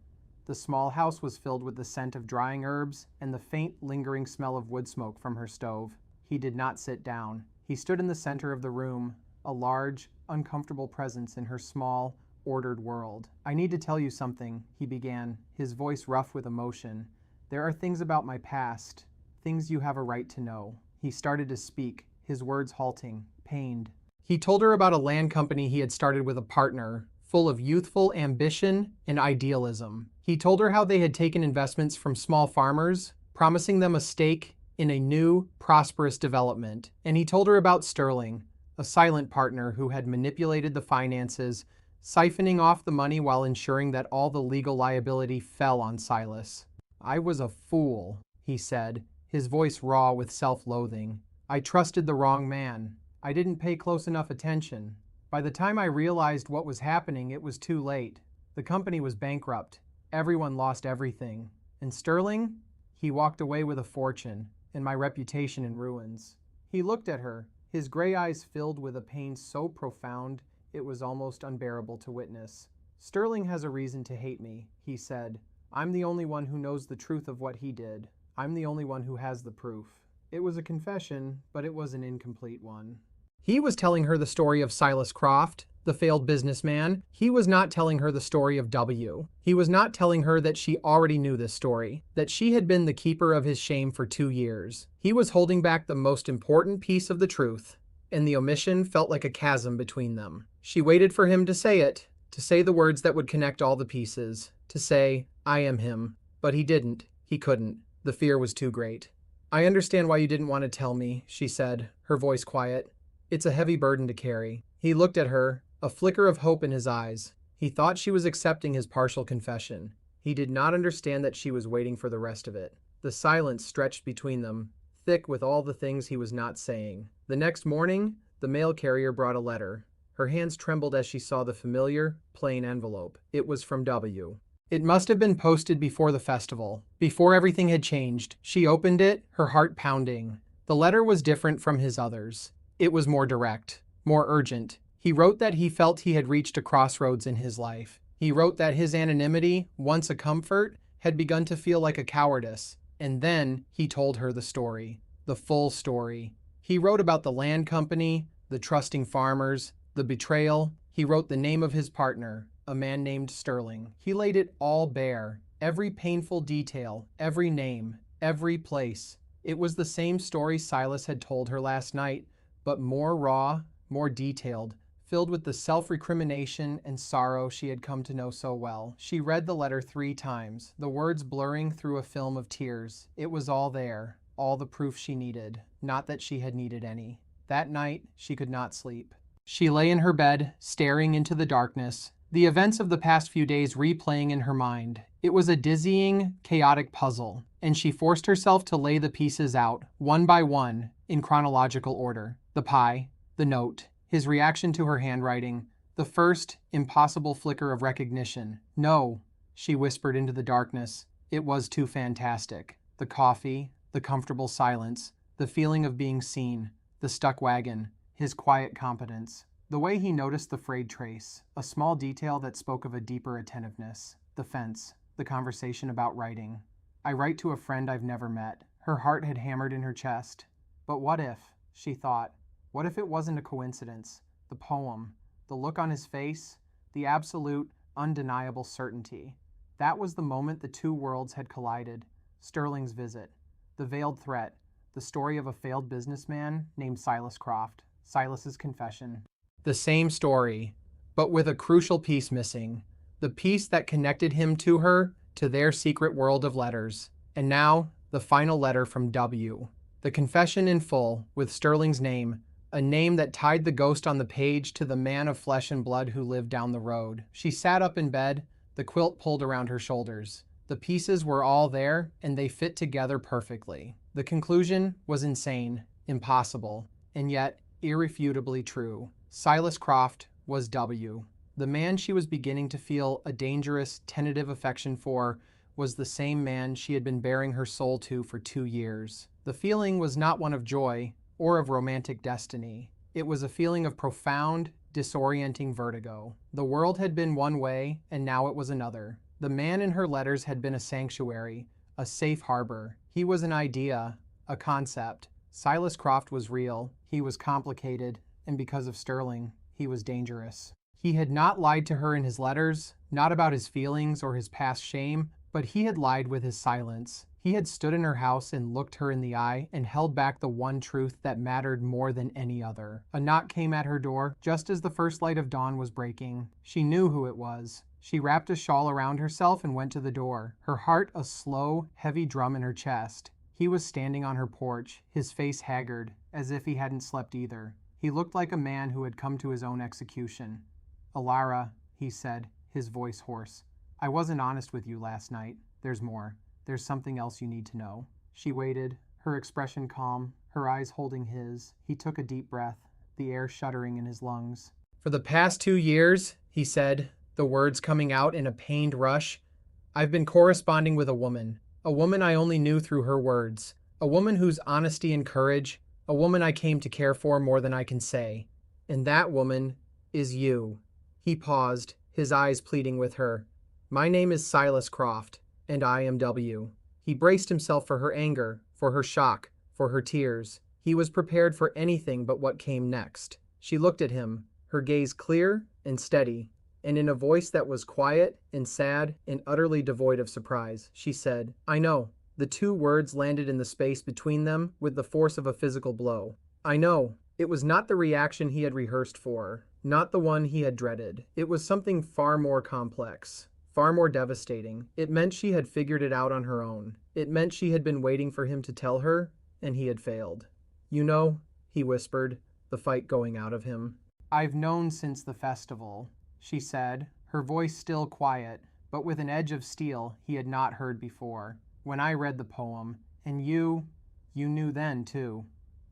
The small house was filled with the scent of drying herbs and the faint, lingering smell of wood smoke from her stove. He did not sit down. He stood in the center of the room, a large, uncomfortable presence in her small, ordered world. I need to tell you something, he began, his voice rough with emotion. There are things about my past, things you have a right to know. He started to speak, his words halting, pained. He told her about a land company he had started with a partner, full of youthful ambition and idealism. He told her how they had taken investments from small farmers, promising them a stake in a new, prosperous development. And he told her about Sterling, a silent partner who had manipulated the finances, siphoning off the money while ensuring that all the legal liability fell on Silas. I was a fool, he said, his voice raw with self-loathing. I trusted the wrong man. I didn't pay close enough attention. By the time I realized what was happening, it was too late. The company was bankrupt. Everyone lost everything. And Sterling? He walked away with a fortune, and my reputation in ruins. He looked at her, his gray eyes filled with a pain so profound it was almost unbearable to witness. Sterling has a reason to hate me, he said. I'm the only one who knows the truth of what he did. I'm the only one who has the proof. It was a confession, but it was an incomplete one. He was telling her the story of Silas Croft, the failed businessman. He was not telling her the story of W. He was not telling her that she already knew this story, that she had been the keeper of his shame for 2 years. He was holding back the most important piece of the truth, and the omission felt like a chasm between them. She waited for him to say it, to say the words that would connect all the pieces, to say, I am him. But he didn't. He couldn't. The fear was too great. I understand why you didn't want to tell me, she said, her voice quiet. It's a heavy burden to carry. He looked at her, a flicker of hope in his eyes. He thought she was accepting his partial confession. He did not understand that she was waiting for the rest of it. The silence stretched between them, thick with all the things he was not saying. The next morning, the mail carrier brought a letter. Her hands trembled as she saw the familiar, plain envelope. It was from W. It must have been posted before the festival, before everything had changed. She opened it, her heart pounding. The letter was different from his others. It was more direct, more urgent. He wrote that he felt he had reached a crossroads in his life. He wrote that his anonymity, once a comfort, had begun to feel like a cowardice. And then he told her the story, the full story. He wrote about the land company, the trusting farmers, the betrayal. He wrote the name of his partner, a man named Sterling. He laid it all bare, every painful detail, every name, every place. It was the same story Silas had told her last night, but more raw, more detailed, filled with the self-recrimination and sorrow she had come to know so well. She read the letter 3 times, the words blurring through a film of tears. It was all there, all the proof she needed, not that she had needed any. That night, she could not sleep. She lay in her bed, staring into the darkness, the events of the past few days replaying in her mind. It was a dizzying, chaotic puzzle, and she forced herself to lay the pieces out, one by one, in chronological order. The pie, the note, his reaction to her handwriting, the first, impossible flicker of recognition. No, she whispered into the darkness. It was too fantastic. The coffee, the comfortable silence, the feeling of being seen, the stuck wagon, his quiet competence. The way he noticed the frayed trace, a small detail that spoke of a deeper attentiveness. The fence, the conversation about writing. I write to a friend I've never met. Her heart had hammered in her chest. But what if, she thought, what if it wasn't a coincidence? The poem, the look on his face, the absolute, undeniable certainty. That was the moment the two worlds had collided. Sterling's visit, the veiled threat, the story of a failed businessman named Silas Croft, Silas's confession. The same story, but with a crucial piece missing, the piece that connected him to her, to their secret world of letters. And now, the final letter from W. The confession in full, with Sterling's name, a name that tied the ghost on the page to the man of flesh and blood who lived down the road. She sat up in bed, the quilt pulled around her shoulders. The pieces were all there, and they fit together perfectly. The conclusion was insane, impossible, and yet irrefutably true. Silas Croft was W. The man she was beginning to feel a dangerous, tentative affection for was the same man she had been bearing her soul to for 2 years. The feeling was not one of joy or of romantic destiny. It was a feeling of profound, disorienting vertigo. The world had been one way, and now it was another. The man in her letters had been a sanctuary, a safe harbor. He was an idea, a concept. Silas Croft was real. He was complicated, and because of Sterling, he was dangerous. He had not lied to her in his letters, not about his feelings or his past shame, but he had lied with his silence. He had stood in her house and looked her in the eye and held back the one truth that mattered more than any other. A knock came at her door just as the first light of dawn was breaking. She knew who it was. She wrapped a shawl around herself and went to the door, her heart a slow, heavy drum in her chest. He was standing on her porch, his face haggard, as if he hadn't slept either. He looked like a man who had come to his own execution. "Elara," he said, his voice hoarse. "I wasn't honest with you last night. There's more. There's something else you need to know." She waited, her expression calm, her eyes holding his. He took a deep breath, the air shuddering in his lungs. "For the past 2 years," he said, the words coming out in a pained rush, "I've been corresponding with a woman I only knew through her words, a woman whose honesty and courage, a woman I came to care for more than I can say. And that woman is you." He paused, his eyes pleading with her. "My name is Silas Croft, and I am W." He braced himself for her anger, for her shock, for her tears. He was prepared for anything but what came next. She looked at him, her gaze clear and steady, and in a voice that was quiet and sad and utterly devoid of surprise, she said, "I know." The 2 words landed in the space between them with the force of a physical blow. "I know." It was not the reaction he had rehearsed for, not the one he had dreaded. It was something far more complex, far more devastating. It meant she had figured it out on her own. It meant she had been waiting for him to tell her, and he had failed. "You know," he whispered, the fight going out of him. "I've known since the festival," she said, her voice still quiet, but with an edge of steel he had not heard before. "When I read the poem, and you knew then, too."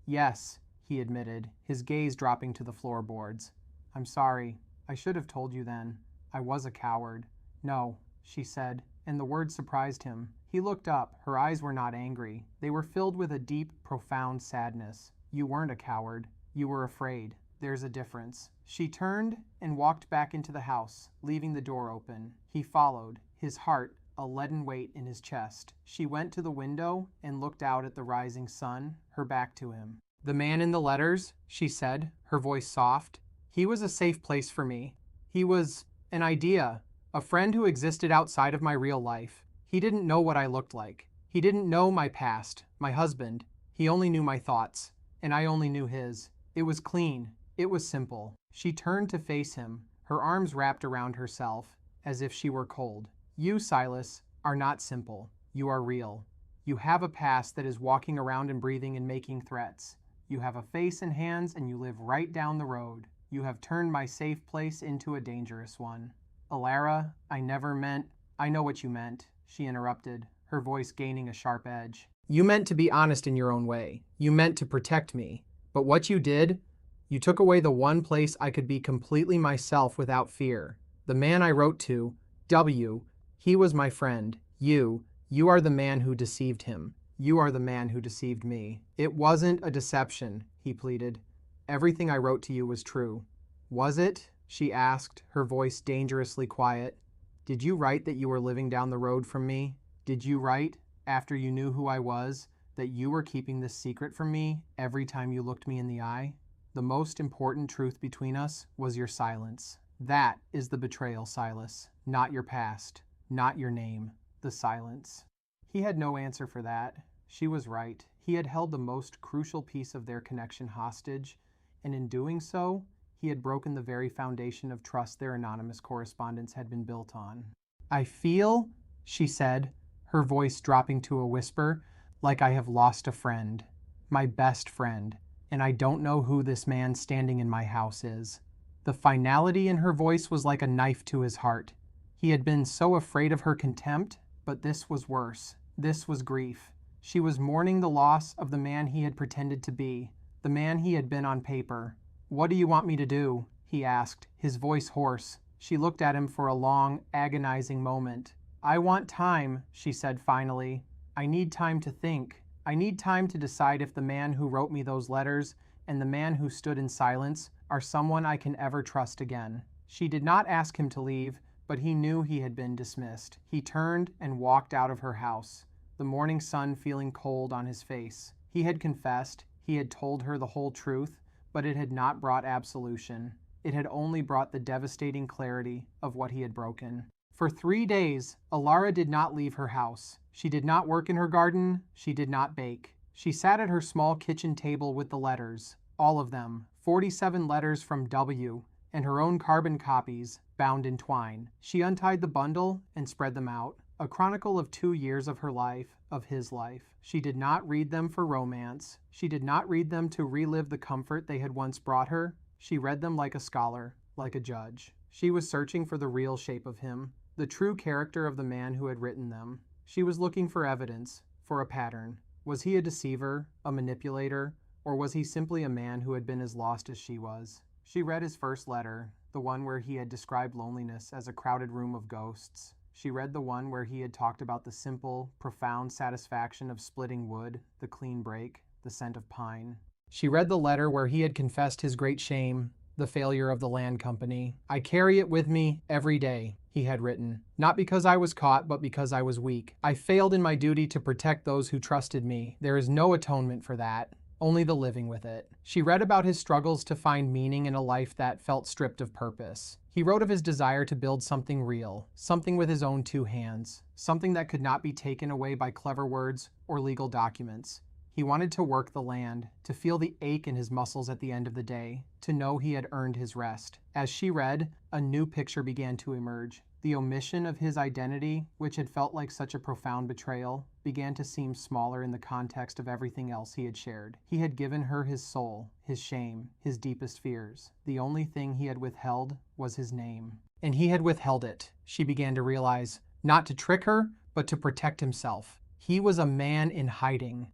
"Yes," he admitted, his gaze dropping to the floorboards. "I'm sorry. I should have told you then. I was a coward." "No," she said, and the word surprised him. He looked up. Her eyes were not angry. They were filled with a deep, profound sadness. You weren't a coward. You were afraid. There's a difference. She turned and walked back into the house, leaving the door open. He followed, his heart a leaden weight in his chest. She went to the window and looked out at the rising sun, her back to him. "The man in the letters," she said, her voice soft. "He was a safe place for me. He was an idea, a friend who existed outside of my real life. He didn't know what I looked like. He didn't know my past, my husband. He only knew my thoughts, and I only knew his. It was clean. It was simple." She turned to face him, her arms wrapped around herself, as if she were cold. "You, Silas, are not simple. You are real. You have a past that is walking around and breathing and making threats. You have a face and hands, and you live right down the road. You have turned my safe place into a dangerous one." "Elara, I never meant—" "I know what you meant," she interrupted, her voice gaining a sharp edge. "You meant to be honest in your own way. You meant to protect me. But what you did, you took away the one place I could be completely myself without fear. The man I wrote to, W., he was my friend. You are the man who deceived him. You are the man who deceived me." "It wasn't a deception," he pleaded. "Everything I wrote to you was true." "Was it?" she asked, her voice dangerously quiet. "Did you write that you were living down the road from me? Did you write, after you knew who I was, that you were keeping this secret from me every time you looked me in the eye? The most important truth between us was your silence. That is the betrayal, Silas. Not your past, not your name, the silence." He had no answer for that. She was right. He had held the most crucial piece of their connection hostage, and in doing so, he had broken the very foundation of trust their anonymous correspondence had been built on. "I feel," she said, her voice dropping to a whisper, "like I have lost a friend, my best friend, and I don't know who this man standing in my house is." The finality in her voice was like a knife to his heart. He had been so afraid of her contempt, but this was worse. This was grief. She was mourning the loss of the man he had pretended to be, the man he had been on paper. "What do you want me to do?" he asked, his voice hoarse. She looked at him for a long, agonizing moment. "I want time," she said finally. "I need time to think. I need time to decide if the man who wrote me those letters and the man who stood in silence are someone I can ever trust again." She did not ask him to leave, but he knew he had been dismissed. He turned and walked out of her house, the morning sun feeling cold on his face. He had confessed, he had told her the whole truth, but it had not brought absolution. It had only brought the devastating clarity of what he had broken. For 3 days, Elara did not leave her house. She did not work in her garden. She did not bake. She sat at her small kitchen table with the letters, all of them, 47 letters from W, and her own carbon copies, bound in twine. She untied the bundle and spread them out, a chronicle of 2 years of her life, of his life. She did not read them for romance. She did not read them to relive the comfort they had once brought her. She read them like a scholar, like a judge. She was searching for the real shape of him, the true character of the man who had written them. She was looking for evidence, for a pattern. Was he a deceiver, a manipulator, or was he simply a man who had been as lost as she was? She read his first letter, the one where he had described loneliness as a crowded room of ghosts. She read the one where he had talked about the simple, profound satisfaction of splitting wood, the clean break, the scent of pine. She read the letter where he had confessed his great shame, the failure of the land company. "I carry it with me every day," he had written. "Not because I was caught, but because I was weak. I failed in my duty to protect those who trusted me. There is no atonement for that, only the living with it." She read about his struggles to find meaning in a life that felt stripped of purpose. He wrote of his desire to build something real, something with his own 2 hands, something that could not be taken away by clever words or legal documents. He wanted to work the land, to feel the ache in his muscles at the end of the day, to know he had earned his rest. As she read, a new picture began to emerge. The omission of his identity, which had felt like such a profound betrayal, began to seem smaller in the context of everything else he had shared. He had given her his soul, his shame, his deepest fears. The only thing he had withheld was his name. And he had withheld it, she began to realize, not to trick her, but to protect himself. He was a man in hiding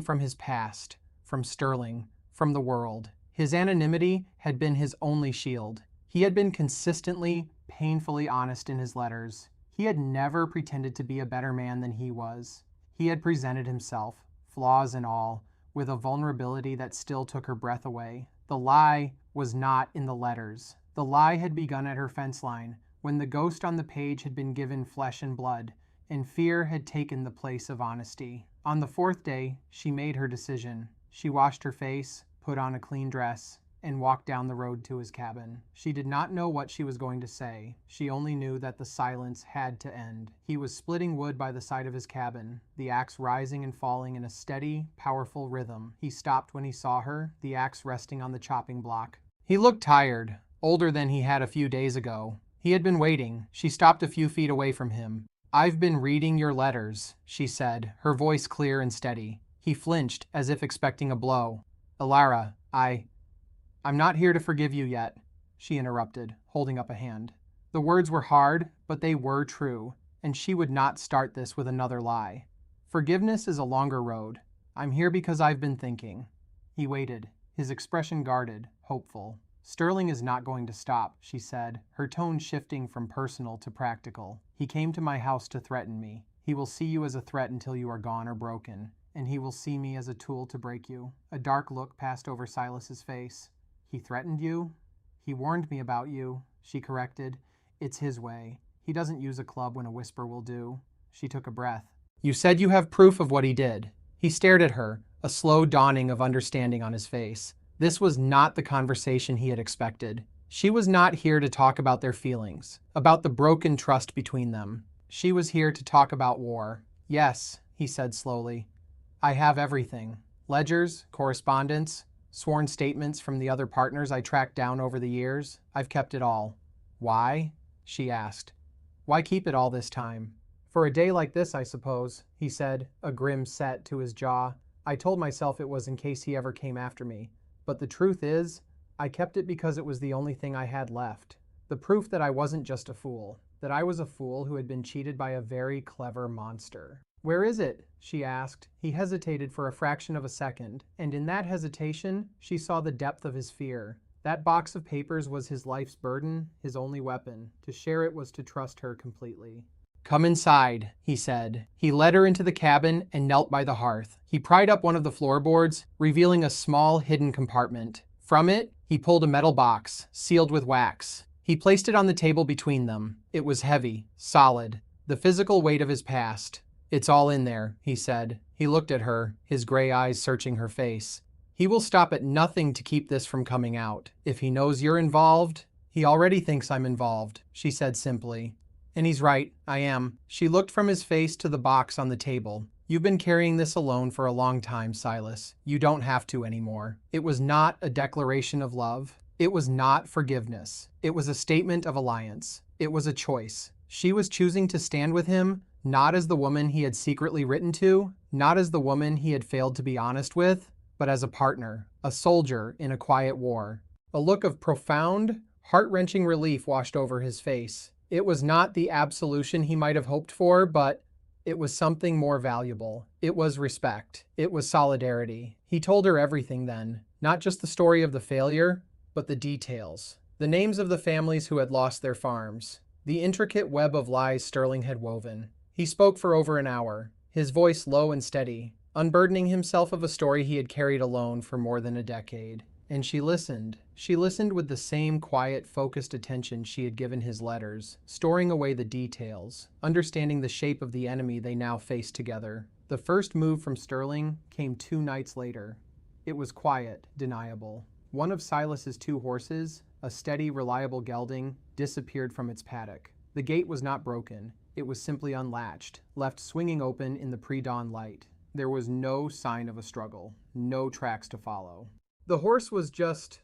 from his past, from Sterling, from the world. His anonymity had been his only shield. He had been consistently, painfully honest in his letters. He had never pretended to be a better man than he was. He had presented himself, flaws and all, with a vulnerability that still took her breath away. The lie was not in the letters. The lie had begun at her fence line, when the ghost on the page had been given flesh and blood, and fear had taken the place of honesty. On the fourth day, she made her decision. She washed her face, put on a clean dress, and walked down the road to his cabin. She did not know what she was going to say. She only knew that the silence had to end. He was splitting wood by the side of his cabin, the axe rising and falling in a steady, powerful rhythm. He stopped when he saw her, the axe resting on the chopping block. He looked tired, older than he had a few days ago. He had been waiting. She stopped a few feet away from him. "I've been reading your letters," she said, her voice clear and steady. He flinched, as if expecting a blow. "Elara, I'm not here to forgive you yet," she interrupted, holding up a hand. The words were hard, but they were true, and she would not start this with another lie. "Forgiveness is a longer road. I'm here because I've been thinking." He waited, his expression guarded, hopeful. "Sterling is not going to stop," she said, her tone shifting from personal to practical. "He came to my house to threaten me. He will see you as a threat until you are gone or broken, and he will see me as a tool to break you." A dark look passed over Silas's face. "He threatened you?" "He warned me about you," she corrected. "It's his way. He doesn't use a club when a whisper will do." She took a breath. "You said you have proof of what he did." He stared at her, a slow dawning of understanding on his face. This was not the conversation he had expected. She was not here to talk about their feelings, about the broken trust between them. She was here to talk about war. "Yes," he said slowly. "I have everything. Ledgers, correspondence, sworn statements from the other partners I tracked down over the years. I've kept it all." "Why?" she asked. "Why keep it all this time?" "For a day like this, I suppose," he said, a grim set to his jaw. "I told myself it was in case he ever came after me. But the truth is, I kept it because it was the only thing I had left. The proof that I wasn't just a fool, that I was a fool who had been cheated by a very clever monster." "Where is it?" she asked. He hesitated for a fraction of a second, and in that hesitation, she saw the depth of his fear. That box of papers was his life's burden, his only weapon. To share it was to trust her completely. "Come inside," he said. He led her into the cabin and knelt by the hearth. He pried up one of the floorboards, revealing a small hidden compartment. From it, he pulled a metal box, sealed with wax. He placed it on the table between them. It was heavy, solid, the physical weight of his past. "It's all in there," he said. He looked at her, his gray eyes searching her face. "He will stop at nothing to keep this from coming out. If he knows you're involved..." "He already thinks I'm involved," she said simply. "And he's right, I am." She looked from his face to the box on the table. "You've been carrying this alone for a long time, Silas. You don't have to anymore." It was not a declaration of love. It was not forgiveness. It was a statement of alliance. It was a choice. She was choosing to stand with him, not as the woman he had secretly written to, not as the woman he had failed to be honest with, but as a partner, a soldier in a quiet war. A look of profound, heart-wrenching relief washed over his face. It was not the absolution he might have hoped for, but it was something more valuable. It was respect. It was solidarity. He told her everything then, not just the story of the failure, but the details. The names of the families who had lost their farms. The intricate web of lies Sterling had woven. He spoke for over an hour, his voice low and steady, unburdening himself of a story he had carried alone for more than a decade. And she listened. She listened with the same quiet, focused attention she had given his letters, storing away the details, understanding the shape of the enemy they now faced together. The first move from Sterling came 2 nights later. It was quiet, deniable. One of Silas's 2 horses, a steady, reliable gelding, disappeared from its paddock. The gate was not broken. It was simply unlatched, left swinging open in the pre-dawn light. There was no sign of a struggle, no tracks to follow. The horse was just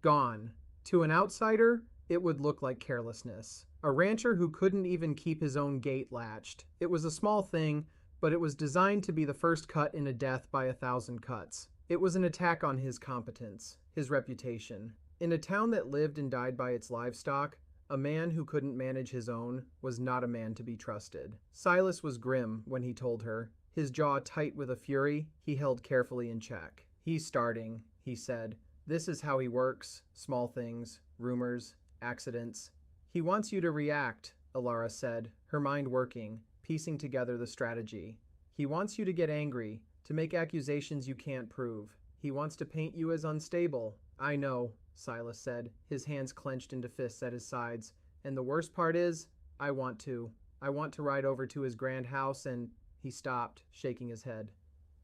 gone. To an outsider, it would look like carelessness. A rancher who couldn't even keep his own gate latched. It was a small thing, but it was designed to be the first cut in a death by 1,000 cuts. It was an attack on his competence, his reputation. In a town that lived and died by its livestock, a man who couldn't manage his own was not a man to be trusted. Silas was grim when he told her, his jaw tight with a fury he held carefully in check. "He's starting," he said. "This is how he works. Small things, rumors, accidents." "He wants you to react," Elara said, her mind working, piecing together the strategy. He wants you to get angry, to make accusations you can't prove. He wants to paint you as unstable. I know, Silas said, his hands clenched into fists at his sides. And the worst part is, I want to. I want to ride over to his grand house and... He stopped, shaking his head.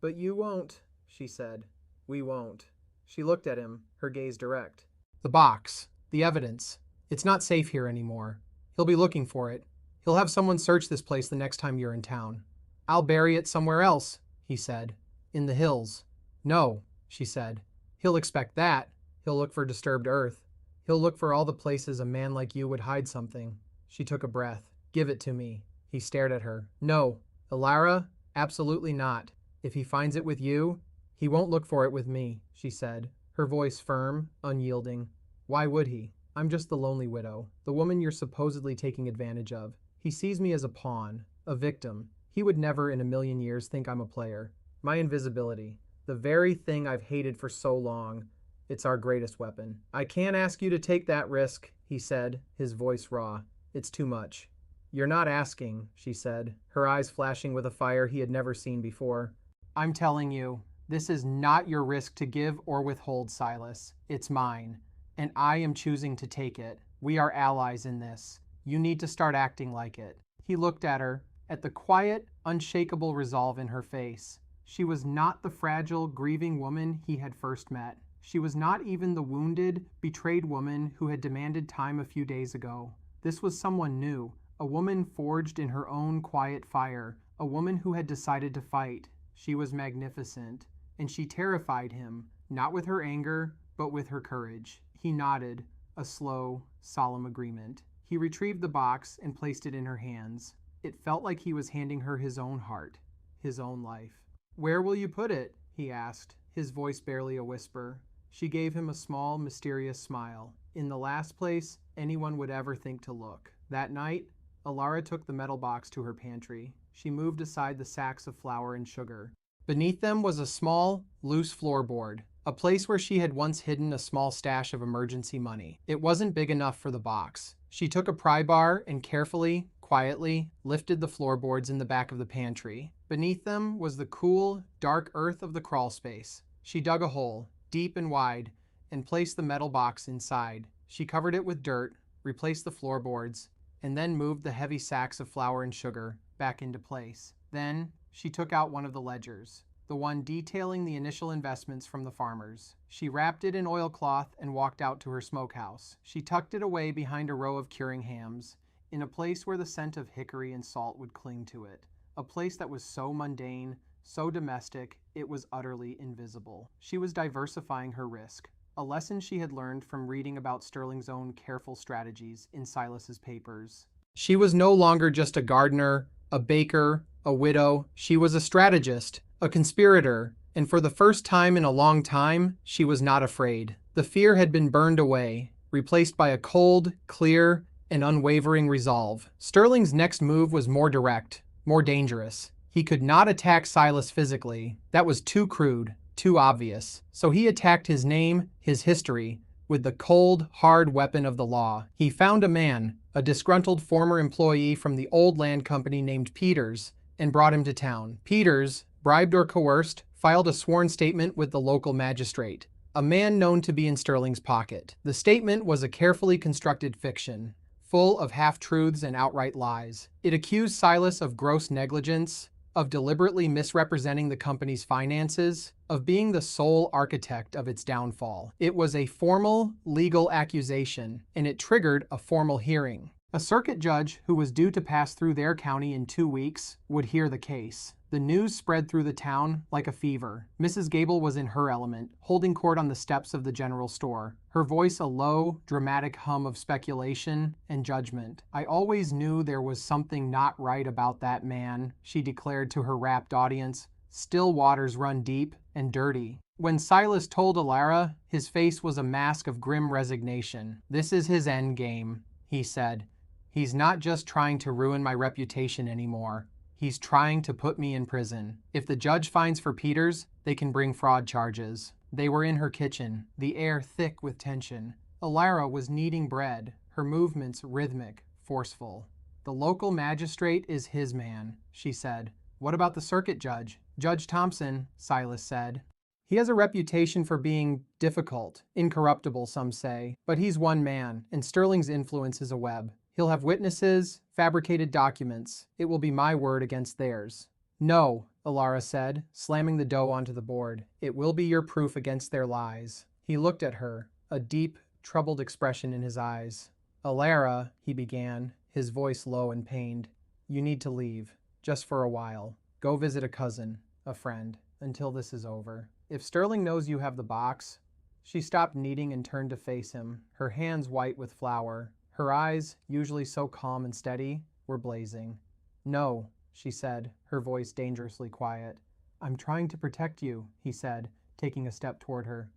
But you won't, she said. We won't. She looked at him, her gaze direct. The box. The evidence. It's not safe here anymore. He'll be looking for it. He'll have someone search this place the next time you're in town. I'll bury it somewhere else, he said. In the hills. No, she said. He'll expect that. He'll look for disturbed earth. He'll look for all the places a man like you would hide something. She took a breath. Give it to me. He stared at her. No, Elara, absolutely not. If he finds it with you, he won't look for it with me, she said, her voice firm, unyielding. Why would he? I'm just the lonely widow, the woman you're supposedly taking advantage of. He sees me as a pawn, a victim. He would never in a million years think I'm a player. My invisibility, the very thing I've hated for so long, it's our greatest weapon. I can't ask you to take that risk, he said, his voice raw. It's too much. You're not asking, she said, her eyes flashing with a fire he had never seen before. I'm telling you, this is not your risk to give or withhold, Silas. It's mine, and I am choosing to take it. We are allies in this. You need to start acting like it. He looked at her, at the quiet, unshakable resolve in her face. She was not the fragile, grieving woman he had first met. She was not even the wounded, betrayed woman who had demanded time a few days ago. This was someone new, a woman forged in her own quiet fire, a woman who had decided to fight. She was magnificent, and she terrified him, not with her anger, but with her courage. He nodded, a slow, solemn agreement. He retrieved the box and placed it in her hands. It felt like he was handing her his own heart, his own life. Where will you put it? He asked, his voice barely a whisper. She gave him a small, mysterious smile. In the last place anyone would ever think to look. That night, Elara took the metal box to her pantry. She moved aside the sacks of flour and sugar. Beneath them was a small, loose floorboard, a place where she had once hidden a small stash of emergency money. It wasn't big enough for the box. She took a pry bar and carefully, quietly, lifted the floorboards in the back of the pantry. Beneath them was the cool, dark earth of the crawl space. She dug a hole, deep and wide, and placed the metal box inside. She covered it with dirt, replaced the floorboards, and then moved the heavy sacks of flour and sugar back into place. Then, she took out one of the ledgers, the one detailing the initial investments from the farmers. She wrapped it in oilcloth and walked out to her smokehouse. She tucked it away behind a row of curing hams, in a place where the scent of hickory and salt would cling to it, a place that was so mundane, so domestic, it was utterly invisible. She was diversifying her risk, a lesson she had learned from reading about Sterling's own careful strategies in Silas's papers. She was no longer just a gardener, a baker, a widow. She was a strategist, a conspirator, and for the first time in a long time, she was not afraid. The fear had been burned away, replaced by a cold, clear, and unwavering resolve. Sterling's next move was more direct, more dangerous. He could not attack Silas physically. That was too crude, too obvious. So he attacked his name, his history, with the cold, hard weapon of the law. He found a man, a disgruntled former employee from the old land company named Peters, and brought him to town. Peters, bribed or coerced, filed a sworn statement with the local magistrate, a man known to be in Sterling's pocket. The statement was a carefully constructed fiction, full of half-truths and outright lies. It accused Silas of gross negligence, of deliberately misrepresenting the company's finances, of being the sole architect of its downfall. It was a formal, legal accusation, and it triggered a formal hearing. A circuit judge, who was due to pass through their county in 2 weeks, would hear the case. The news spread through the town like a fever. Mrs. Gable was in her element, holding court on the steps of the general store, her voice a low, dramatic hum of speculation and judgment. I always knew there was something not right about that man, she declared to her rapt audience. Still waters run deep and dirty. When Silas told Elara, his face was a mask of grim resignation. This is his end game, he said. He's not just trying to ruin my reputation anymore. He's trying to put me in prison. If the judge finds for Peters, they can bring fraud charges. They were in her kitchen, the air thick with tension. Elara was kneading bread, her movements rhythmic, forceful. The local magistrate is his man, she said. What about the circuit judge? Judge Thompson, Silas said. He has a reputation for being difficult, incorruptible, some say, but he's one man, and Sterling's influence is a web. He'll have witnesses, fabricated documents. It will be my word against theirs. No, Elara said, slamming the dough onto the board. It will be your proof against their lies. He looked at her, a deep, troubled expression in his eyes. Elara, he began, his voice low and pained. You need to leave, just for a while. Go visit a cousin, a friend, until this is over. If Sterling knows you have the box... She stopped kneading and turned to face him, her hands white with flour. Her eyes, usually so calm and steady, were blazing. No, she said, her voice dangerously quiet. I'm trying to protect you, he said, taking a step toward her.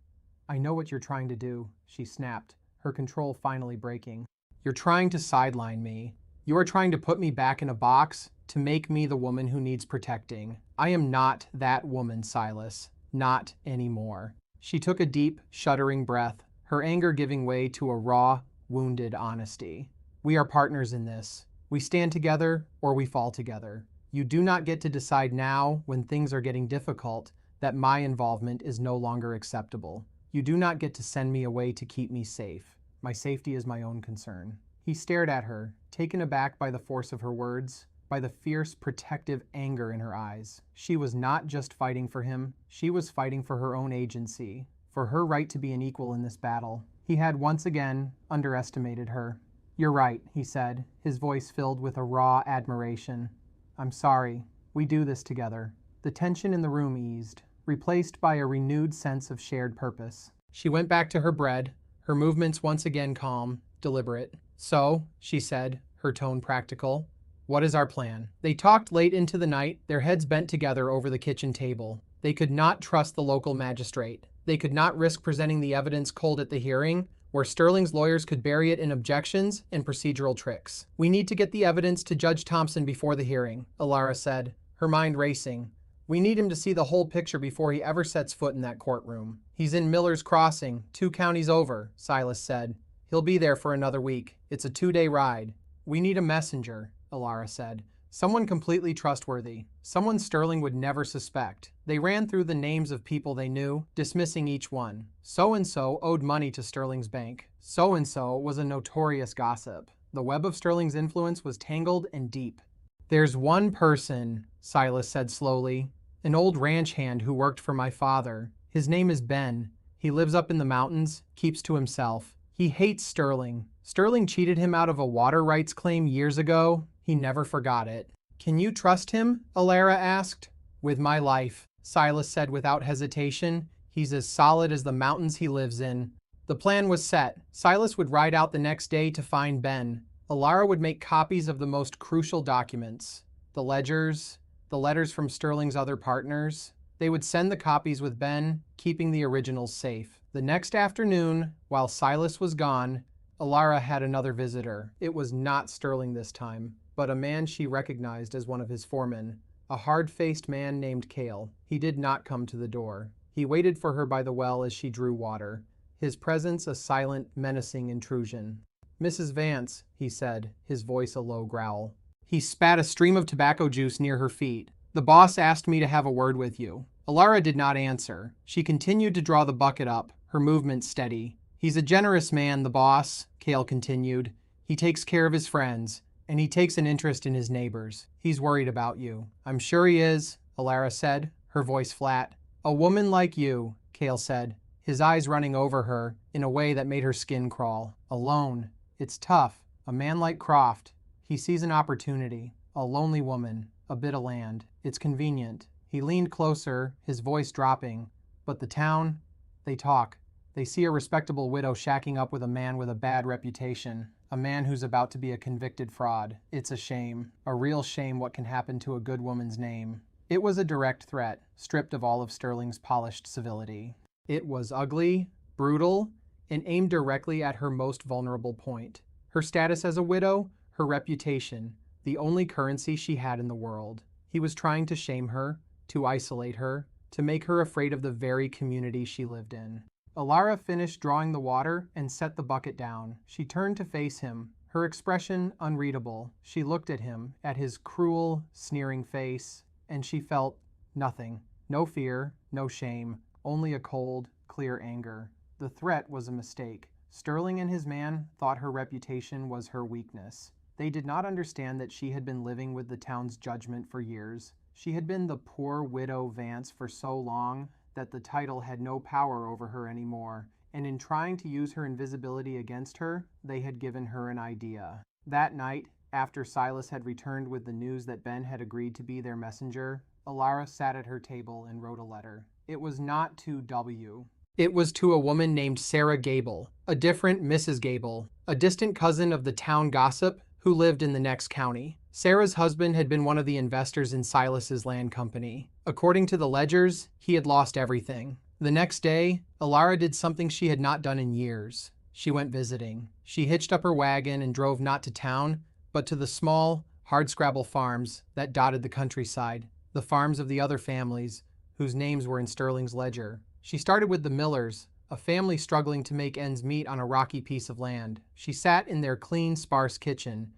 I know what you're trying to do, she snapped, her control finally breaking. You're trying to sideline me. You are trying to put me back in a box to make me the woman who needs protecting. I am not that woman, Silas. Not anymore. She took a deep, shuddering breath, her anger giving way to a raw, wounded honesty. We are partners in this. We stand together or we fall together. You do not get to decide now, when things are getting difficult, that my involvement is no longer acceptable. You do not get to send me away to keep me safe. My safety is my own concern. He stared at her, taken aback by the force of her words, by the fierce, protective anger in her eyes. She was not just fighting for him, she was fighting for her own agency, for her right to be an equal in this battle. He had once again underestimated her. You're right, he said, his voice filled with a raw admiration. I'm sorry. We do this together. The tension in the room eased, replaced by a renewed sense of shared purpose. She went back to her bread, her movements once again calm, deliberate. So, she said, her tone practical, what is our plan? They talked late into the night, their heads bent together over the kitchen table. They could not trust the local magistrate. They could not risk presenting the evidence cold at the hearing, where Sterling's lawyers could bury it in objections and procedural tricks. We need to get the evidence to Judge Thompson before the hearing, Elara said, her mind racing. We need him to see the whole picture before he ever sets foot in that courtroom. He's in Miller's Crossing, 2 counties over, Silas said. He'll be there for another week. It's a 2-day ride. We need a messenger, Elara said. Someone completely trustworthy. Someone Sterling would never suspect. They ran through the names of people they knew, dismissing each one. So-and-so owed money to Sterling's bank. So-and-so was a notorious gossip. The web of Sterling's influence was tangled and deep. There's one person, Silas said slowly, an old ranch hand who worked for my father. His name is Ben. He lives up in the mountains, keeps to himself. He hates Sterling. Sterling cheated him out of a water rights claim years ago. He never forgot it. Can you trust him? Elara asked. With my life, Silas said without hesitation. He's as solid as the mountains he lives in. The plan was set. Silas would ride out the next day to find Ben. Elara would make copies of the most crucial documents. The ledgers, the letters from Sterling's other partners. They would send the copies with Ben, keeping the originals safe. The next afternoon, while Silas was gone, Elara had another visitor. It was not Sterling this time, but a man she recognized as one of his foremen, a hard-faced man named Cale. He did not come to the door. He waited for her by the well as she drew water, his presence a silent, menacing intrusion. Mrs. Vance, he said, his voice a low growl. He spat a stream of tobacco juice near her feet. The boss asked me to have a word with you. Elara did not answer. She continued to draw the bucket up, her movement steady. He's a generous man, the boss, Cale continued. He takes care of his friends, and he takes an interest in his neighbors. He's worried about you. I'm sure he is, Elara said, her voice flat. A woman like you, Cale said, his eyes running over her in a way that made her skin crawl. Alone. It's tough. A man like Croft. He sees an opportunity. A lonely woman. A bit of land. It's convenient. He leaned closer, his voice dropping. But the town? They talk. They see a respectable widow shacking up with a man with a bad reputation. A man who's about to be a convicted fraud. It's a shame. A real shame what can happen to a good woman's name. It was a direct threat, stripped of all of Sterling's polished civility. It was ugly, brutal, and aimed directly at her most vulnerable point. Her status as a widow, her reputation, the only currency she had in the world. He was trying to shame her, to isolate her, to make her afraid of the very community she lived in. Elara finished drawing the water and set the bucket down. She turned to face him, her expression unreadable. She looked at him, at his cruel, sneering face, and she felt nothing. No fear, no shame, only a cold, clear anger. The threat was a mistake. Sterling and his man thought her reputation was her weakness. They did not understand that she had been living with the town's judgment for years. She had been the poor widow Vance for so long that the title had no power over her anymore, and in trying to use her invisibility against her, they had given her an idea. That night, after Silas had returned with the news that Ben had agreed to be their messenger, Elara sat at her table and wrote a letter. It was not to W. It was to a woman named Sarah Gable, a different Mrs. Gable, a distant cousin of the town gossip who lived in the next county. Sarah's husband had been one of the investors in Silas's land company. According to the ledgers, he had lost everything. The next day, Elara did something she had not done in years. She went visiting. She hitched up her wagon and drove not to town, but to the small, hardscrabble farms that dotted the countryside, the farms of the other families whose names were in Sterling's ledger. She started with the Millers, a family struggling to make ends meet on a rocky piece of land. She sat in their clean, sparse kitchen,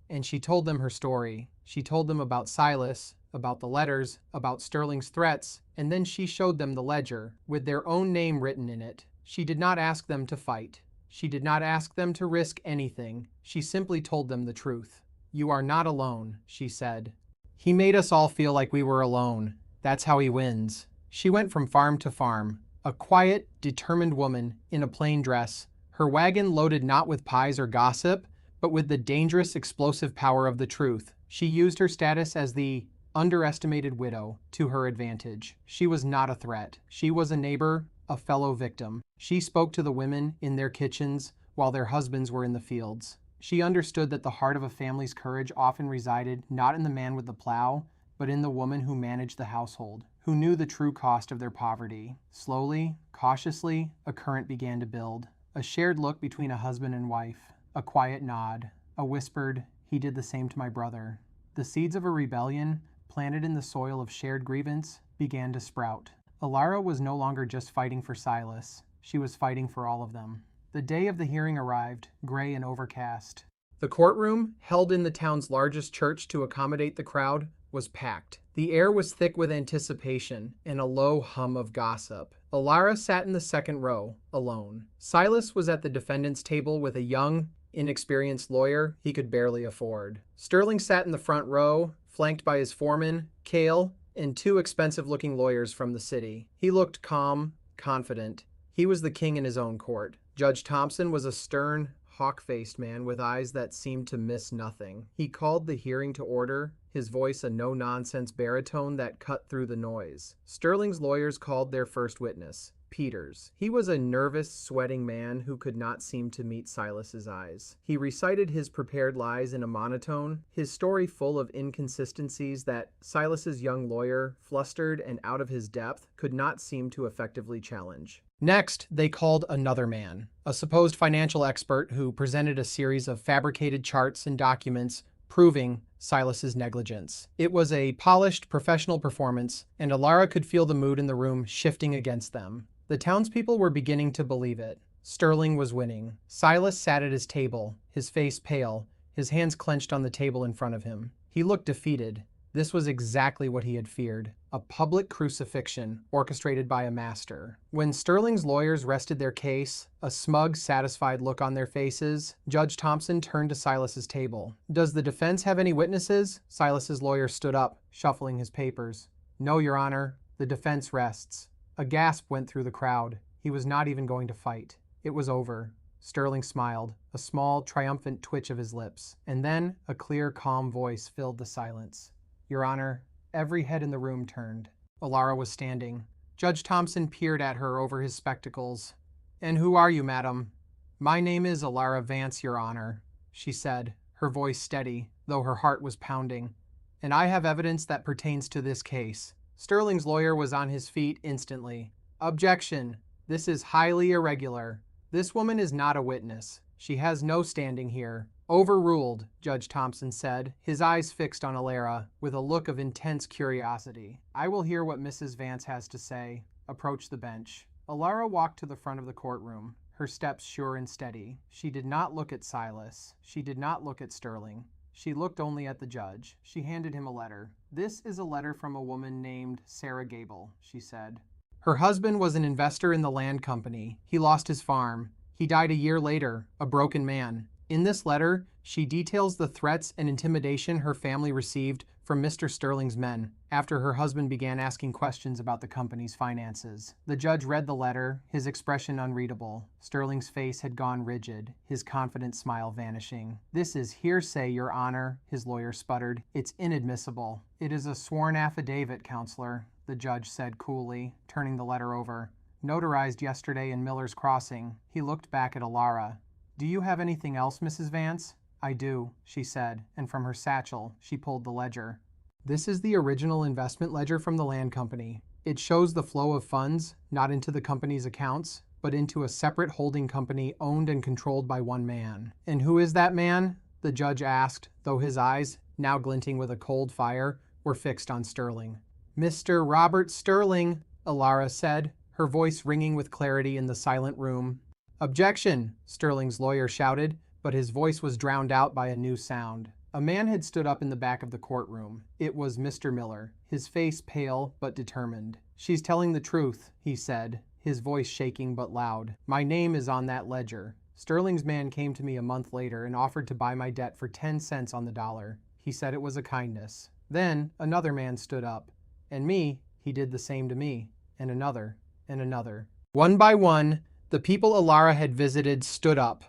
and she told them her story. She told them about Silas, about the letters, about Sterling's threats, and then she showed them the ledger, with their own name written in it. She did not ask them to fight. She did not ask them to risk anything. She simply told them the truth. "You are not alone," she said. "He made us all feel like we were alone. That's how he wins." She went from farm to farm, a quiet, determined woman in a plain dress, her wagon loaded not with pies or gossip, but with the dangerous, explosive power of the truth. She used her status as the underestimated widow to her advantage. She was not a threat. She was a neighbor, a fellow victim. She spoke to the women in their kitchens while their husbands were in the fields. She understood that the heart of a family's courage often resided not in the man with the plow, but in the woman who managed the household, who knew the true cost of their poverty. Slowly, cautiously, a current began to build. A shared look between a husband and wife, a quiet nod, a whispered, "He did the same to my brother." The seeds of a rebellion, planted in the soil of shared grievance, began to sprout. Elara was no longer just fighting for Silas. She was fighting for all of them. The day of the hearing arrived, gray and overcast. The courtroom, held in the town's largest church to accommodate the crowd, was packed. The air was thick with anticipation and a low hum of gossip. Elara sat in the second row, alone. Silas was at the defendant's table with a young, inexperienced lawyer he could barely afford. Sterling sat in the front row, flanked by his foreman, Cale, and two expensive-looking lawyers from the city. He looked calm, confident. He was the king in his own court. Judge Thompson was a stern, hawk-faced man with eyes that seemed to miss nothing. He called the hearing to order, his voice a no-nonsense baritone that cut through the noise. Sterling's lawyers called their first witness, Peters. He was a nervous, sweating man who could not seem to meet Silas's eyes. He recited his prepared lies in a monotone, his story full of inconsistencies that Silas's young lawyer, flustered and out of his depth, could not seem to effectively challenge. Next, they called another man, a supposed financial expert who presented a series of fabricated charts and documents proving Silas's negligence. It was a polished, professional performance, and Elara could feel the mood in the room shifting against them. The townspeople were beginning to believe it. Sterling was winning. Silas sat at his table, his face pale, his hands clenched on the table in front of him. He looked defeated. This was exactly what he had feared, a public crucifixion orchestrated by a master. When Sterling's lawyers rested their case, a smug, satisfied look on their faces, Judge Thompson turned to Silas's table. "Does the defense have any witnesses?" Silas's lawyer stood up, shuffling his papers. "No, Your Honor. The defense rests." A gasp went through the crowd. He was not even going to fight. It was over. Sterling smiled, a small, triumphant twitch of his lips, and then a clear, calm voice filled the silence. "Your Honor." Every head in the room turned. Elara was standing. Judge Thompson peered at her over his spectacles. "And who are you, madam?" "My name is Elara Vance, Your Honor," she said, her voice steady, though her heart was pounding. "And I have evidence that pertains to this case." Sterling's lawyer was on his feet instantly. "Objection. This is highly irregular. This woman is not a witness. She has no standing here." "Overruled," Judge Thompson said, his eyes fixed on Elara with a look of intense curiosity. "I will hear what Mrs. Vance has to say." Approach the bench. Elara walked to the front of the courtroom, her steps sure and steady. She did not look at Silas. She did not look at Sterling. She looked only at the judge. She handed him a letter. "This is a letter from a woman named Sarah Gable," she said. Her husband was an investor in the land company. He lost his farm. He died a year later, a broken man. In this letter, she details the threats and intimidation her family received from Mr. Sterling's men after her husband began asking questions about the company's finances. The judge read the letter, his expression unreadable. Sterling's face had gone rigid, his confident smile vanishing. "This is hearsay, Your Honor," his lawyer sputtered. "It's inadmissible." "It is a sworn affidavit, Counselor," the judge said coolly, turning the letter over. "Notarized yesterday in Miller's Crossing." He looked back at Elara. "Do you have anything else, Mrs. Vance?" "I do," she said, and from her satchel, she pulled the ledger. "This is the original investment ledger from the land company. It shows the flow of funds, not into the company's accounts, but into a separate holding company owned and controlled by one man." "And who is that man?" the judge asked, though his eyes, now glinting with a cold fire, were fixed on Sterling. "Mr. Robert Sterling," Elara said, her voice ringing with clarity in the silent room. "Objection!" Sterling's lawyer shouted, but his voice was drowned out by a new sound. A man had stood up in the back of the courtroom. It was Mr. Miller, his face pale but determined. "She's telling the truth," he said, his voice shaking but loud. "My name is on that ledger. Sterling's man came to me a month later and offered to buy my debt for 10 cents on the dollar. He said it was a kindness. Then another man stood up. And he did the same to me. And another, and another." One by one, the people Elara had visited stood up.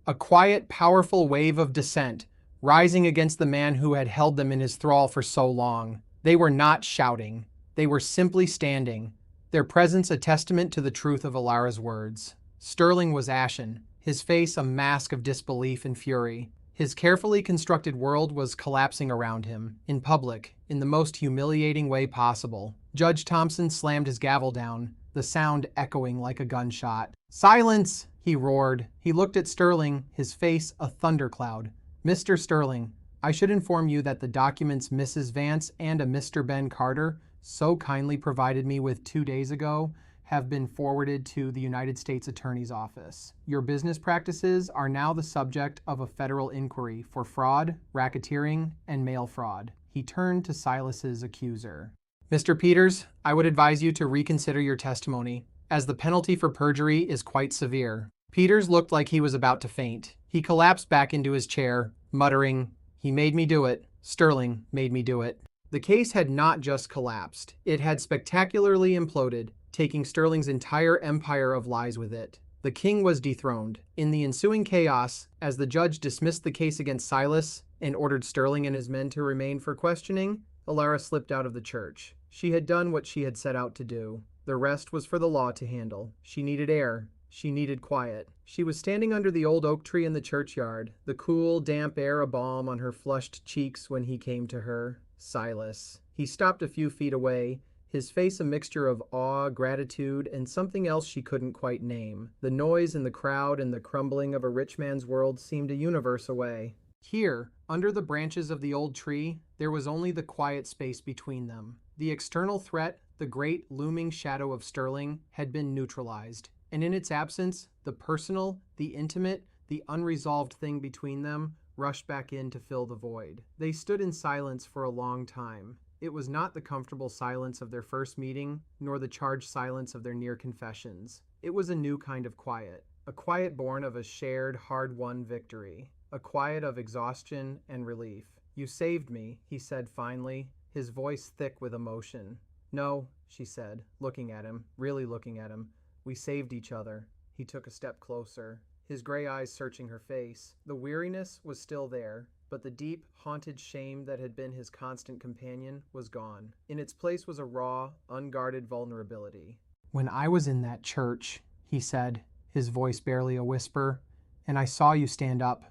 A quiet, powerful wave of dissent, rising against the man who had held them in his thrall for so long. They were not shouting. They were simply standing, their presence a testament to the truth of Elara's words. Sterling was ashen, his face a mask of disbelief and fury. His carefully constructed world was collapsing around him, in public, in the most humiliating way possible. Judge Thompson slammed his gavel down, the sound echoing like a gunshot. "Silence!" he roared. He looked at Sterling, his face a thundercloud. "Mr. Sterling, I should inform you that the documents Mrs. Vance and a Mr. Ben Carter so kindly provided me with 2 days ago have been forwarded to the United States Attorney's Office. Your business practices are now the subject of a federal inquiry for fraud, racketeering, and mail fraud." He turned to Silas's accuser. "Mr. Peters, I would advise you to reconsider your testimony, as the penalty for perjury is quite severe." Peters looked like he was about to faint. He collapsed back into his chair, muttering, "He made me do it. Sterling made me do it." The case had not just collapsed. It had spectacularly imploded, taking Sterling's entire empire of lies with it. The king was dethroned. In the ensuing chaos, as the judge dismissed the case against Silas and ordered Sterling and his men to remain for questioning, Elara slipped out of the church. She had done what she had set out to do. The rest was for the law to handle. She needed air. She needed quiet. She was standing under the old oak tree in the churchyard, the cool, damp air a balm on her flushed cheeks when he came to her. Silas. He stopped a few feet away, his face a mixture of awe, gratitude, and something else she couldn't quite name. The noise in the crowd and the crumbling of a rich man's world seemed a universe away. Here, under the branches of the old tree, there was only the quiet space between them. The external threat, the great looming shadow of Sterling, had been neutralized. And in its absence, the personal, the intimate, the unresolved thing between them rushed back in to fill the void. They stood in silence for a long time. It was not the comfortable silence of their first meeting, nor the charged silence of their near confessions. It was a new kind of quiet, a quiet born of a shared, hard-won victory, a quiet of exhaustion and relief. "You saved me," he said finally, his voice thick with emotion. "No," she said, looking at him, really looking at him. "We saved each other." He took a step closer, his gray eyes searching her face. The weariness was still there, but the deep, haunted shame that had been his constant companion was gone. In its place was a raw, unguarded vulnerability. "When I was in that church," he said, his voice barely a whisper, "and I saw you stand up,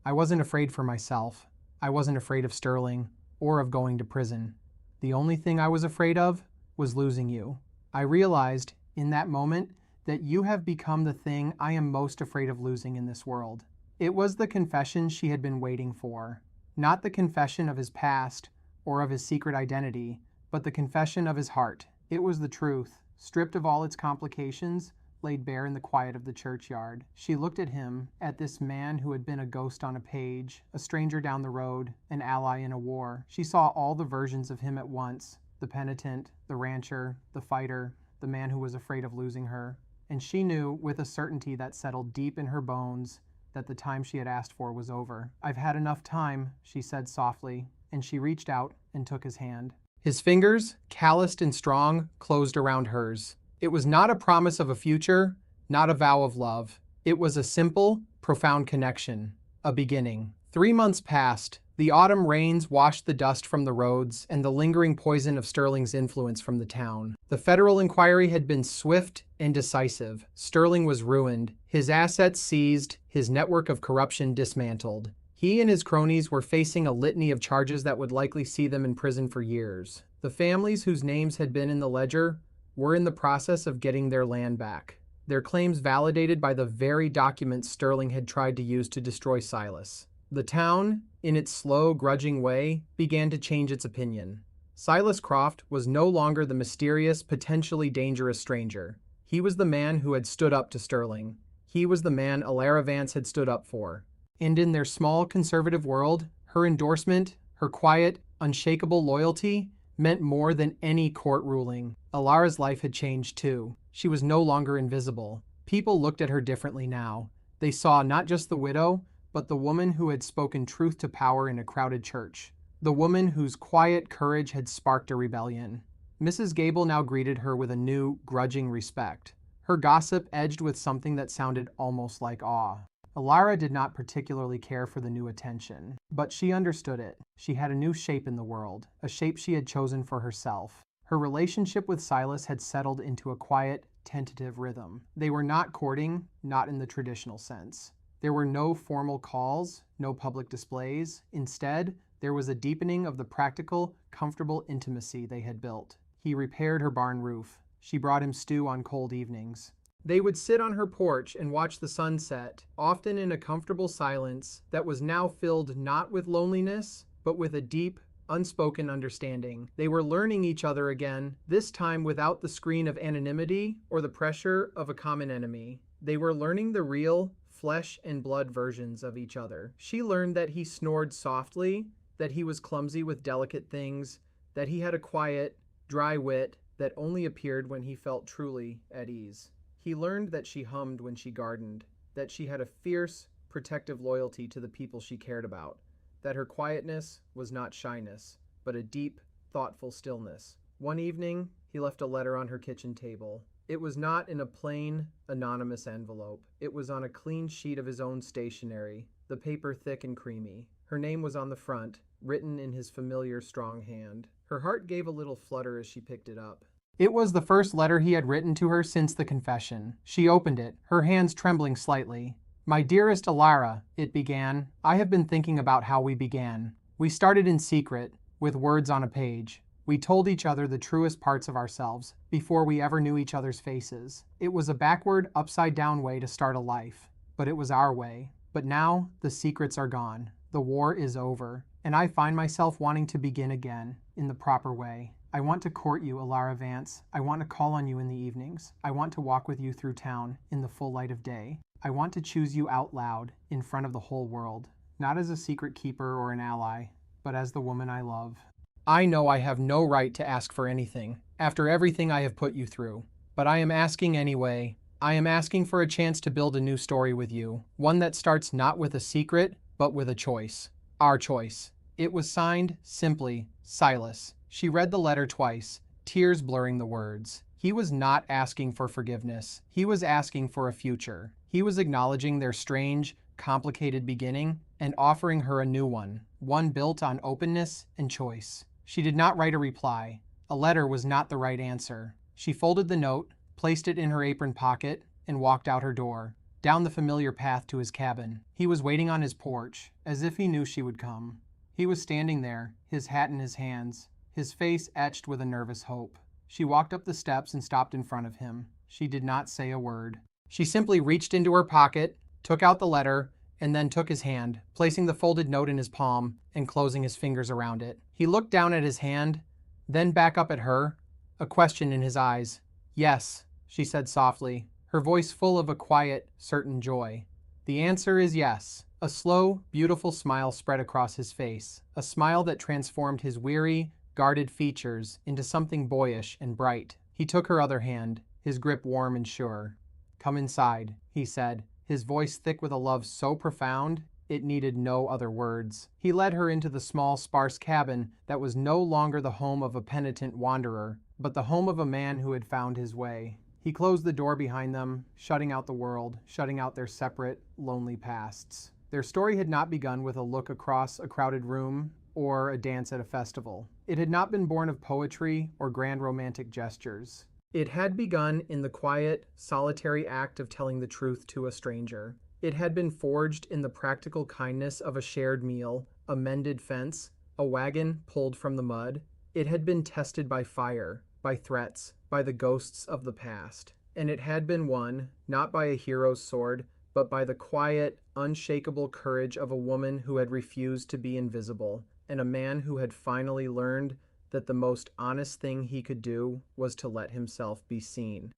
I wasn't afraid for myself. I wasn't afraid of Sterling, or of going to prison. The only thing I was afraid of was losing you. I realized, in that moment, that you have become the thing I am most afraid of losing in this world." It was the confession she had been waiting for. Not the confession of his past or of his secret identity, but the confession of his heart. It was the truth, stripped of all its complications, laid bare in the quiet of the churchyard. She looked at him, at this man who had been a ghost on a page, a stranger down the road, an ally in a war. She saw all the versions of him at once, the penitent, the rancher, the fighter, the man who was afraid of losing her. And she knew, with a certainty that settled deep in her bones, that the time she had asked for was over. "I've had enough time," she said softly, and she reached out and took his hand. His fingers, calloused and strong, closed around hers. It was not a promise of a future, not a vow of love. It was a simple, profound connection, a beginning. 3 months passed. The autumn rains washed the dust from the roads and the lingering poison of Sterling's influence from the town. The federal inquiry had been swift and decisive. Sterling was ruined, his assets seized, his network of corruption dismantled. He and his cronies were facing a litany of charges that would likely see them in prison for years. The families whose names had been in the ledger were in the process of getting their land back, their claims validated by the very documents Sterling had tried to use to destroy Silas. The town, in its slow, grudging way, began to change its opinion. Silas Croft was no longer the mysterious, potentially dangerous stranger. He was the man who had stood up to Sterling. He was the man Elara Vance had stood up for. And in their small conservative world, her endorsement, her quiet, unshakable loyalty, meant more than any court ruling. Elara's life had changed too. She was no longer invisible. People looked at her differently now. They saw not just the widow, but the woman who had spoken truth to power in a crowded church. The woman whose quiet courage had sparked a rebellion. Mrs. Gable now greeted her with a new, grudging respect. Her gossip edged with something that sounded almost like awe. Elara did not particularly care for the new attention, but she understood it. She had a new shape in the world, a shape she had chosen for herself. Her relationship with Silas had settled into a quiet, tentative rhythm. They were not courting, not in the traditional sense. There were no formal calls, no public displays. Instead, there was a deepening of the practical, comfortable intimacy they had built. He repaired her barn roof. She brought him stew on cold evenings. They would sit on her porch and watch the sun set, often in a comfortable silence that was now filled not with loneliness, but with a deep, unspoken understanding. They were learning each other again, this time without the screen of anonymity or the pressure of a common enemy. They were learning the real, flesh and blood versions of each other. She learned that he snored softly, that he was clumsy with delicate things, that he had a quiet, dry wit that only appeared when he felt truly at ease. He learned that she hummed when she gardened, that she had a fierce, protective loyalty to the people she cared about, that her quietness was not shyness, but a deep, thoughtful stillness. One evening, he left a letter on her kitchen table. It was not in a plain, anonymous envelope. It was on a clean sheet of his own stationery, the paper thick and creamy. Her name was on the front, written in his familiar, strong hand. Her heart gave a little flutter as she picked it up. It was the first letter he had written to her since the confession. She opened it, her hands trembling slightly. "My dearest Elara," it began, "I have been thinking about how we began. We started in secret, with words on a page. We told each other the truest parts of ourselves, before we ever knew each other's faces. It was a backward, upside-down way to start a life, but it was our way. But now, the secrets are gone. The war is over, and I find myself wanting to begin again, in the proper way. I want to court you, Elara Vance. I want to call on you in the evenings. I want to walk with you through town, in the full light of day. I want to choose you out loud, in front of the whole world, not as a secret keeper or an ally, but as the woman I love. I know I have no right to ask for anything, after everything I have put you through, but I am asking anyway. I am asking for a chance to build a new story with you, one that starts not with a secret, but with a choice. Our choice." It was signed, simply, Silas. She read the letter twice, tears blurring the words. He was not asking for forgiveness. He was asking for a future. He was acknowledging their strange, complicated beginning and offering her a new one built on openness and choice. She did not write a reply. A letter was not the right answer. She folded the note, placed it in her apron pocket, and walked out her door, down the familiar path to his cabin. He was waiting on his porch, as if he knew she would come. He was standing there, his hat in his hands, his face etched with a nervous hope. She walked up the steps and stopped in front of him. She did not say a word. She simply reached into her pocket, took out the letter, and then took his hand, placing the folded note in his palm and closing his fingers around it. He looked down at his hand, then back up at her, a question in his eyes. "Yes," she said softly, her voice full of a quiet, certain joy. The answer is yes. A slow, beautiful smile spread across his face, a smile that transformed his weary, guarded features into something boyish and bright. He took her other hand, his grip warm and sure. "Come inside," he said, his voice thick with a love so profound it needed no other words. He led her into the small, sparse cabin that was no longer the home of a penitent wanderer, but the home of a man who had found his way. He closed the door behind them, shutting out the world, shutting out their separate, lonely pasts. Their story had not begun with a look across a crowded room or a dance at a festival. It had not been born of poetry or grand romantic gestures. It had begun in the quiet, solitary act of telling the truth to a stranger. It had been forged in the practical kindness of a shared meal, a mended fence, a wagon pulled from the mud. It had been tested by fire, by threats, by the ghosts of the past. And it had been won, not by a hero's sword, but by the quiet, unshakable courage of a woman who had refused to be invisible, and a man who had finally learned that the most honest thing he could do was to let himself be seen.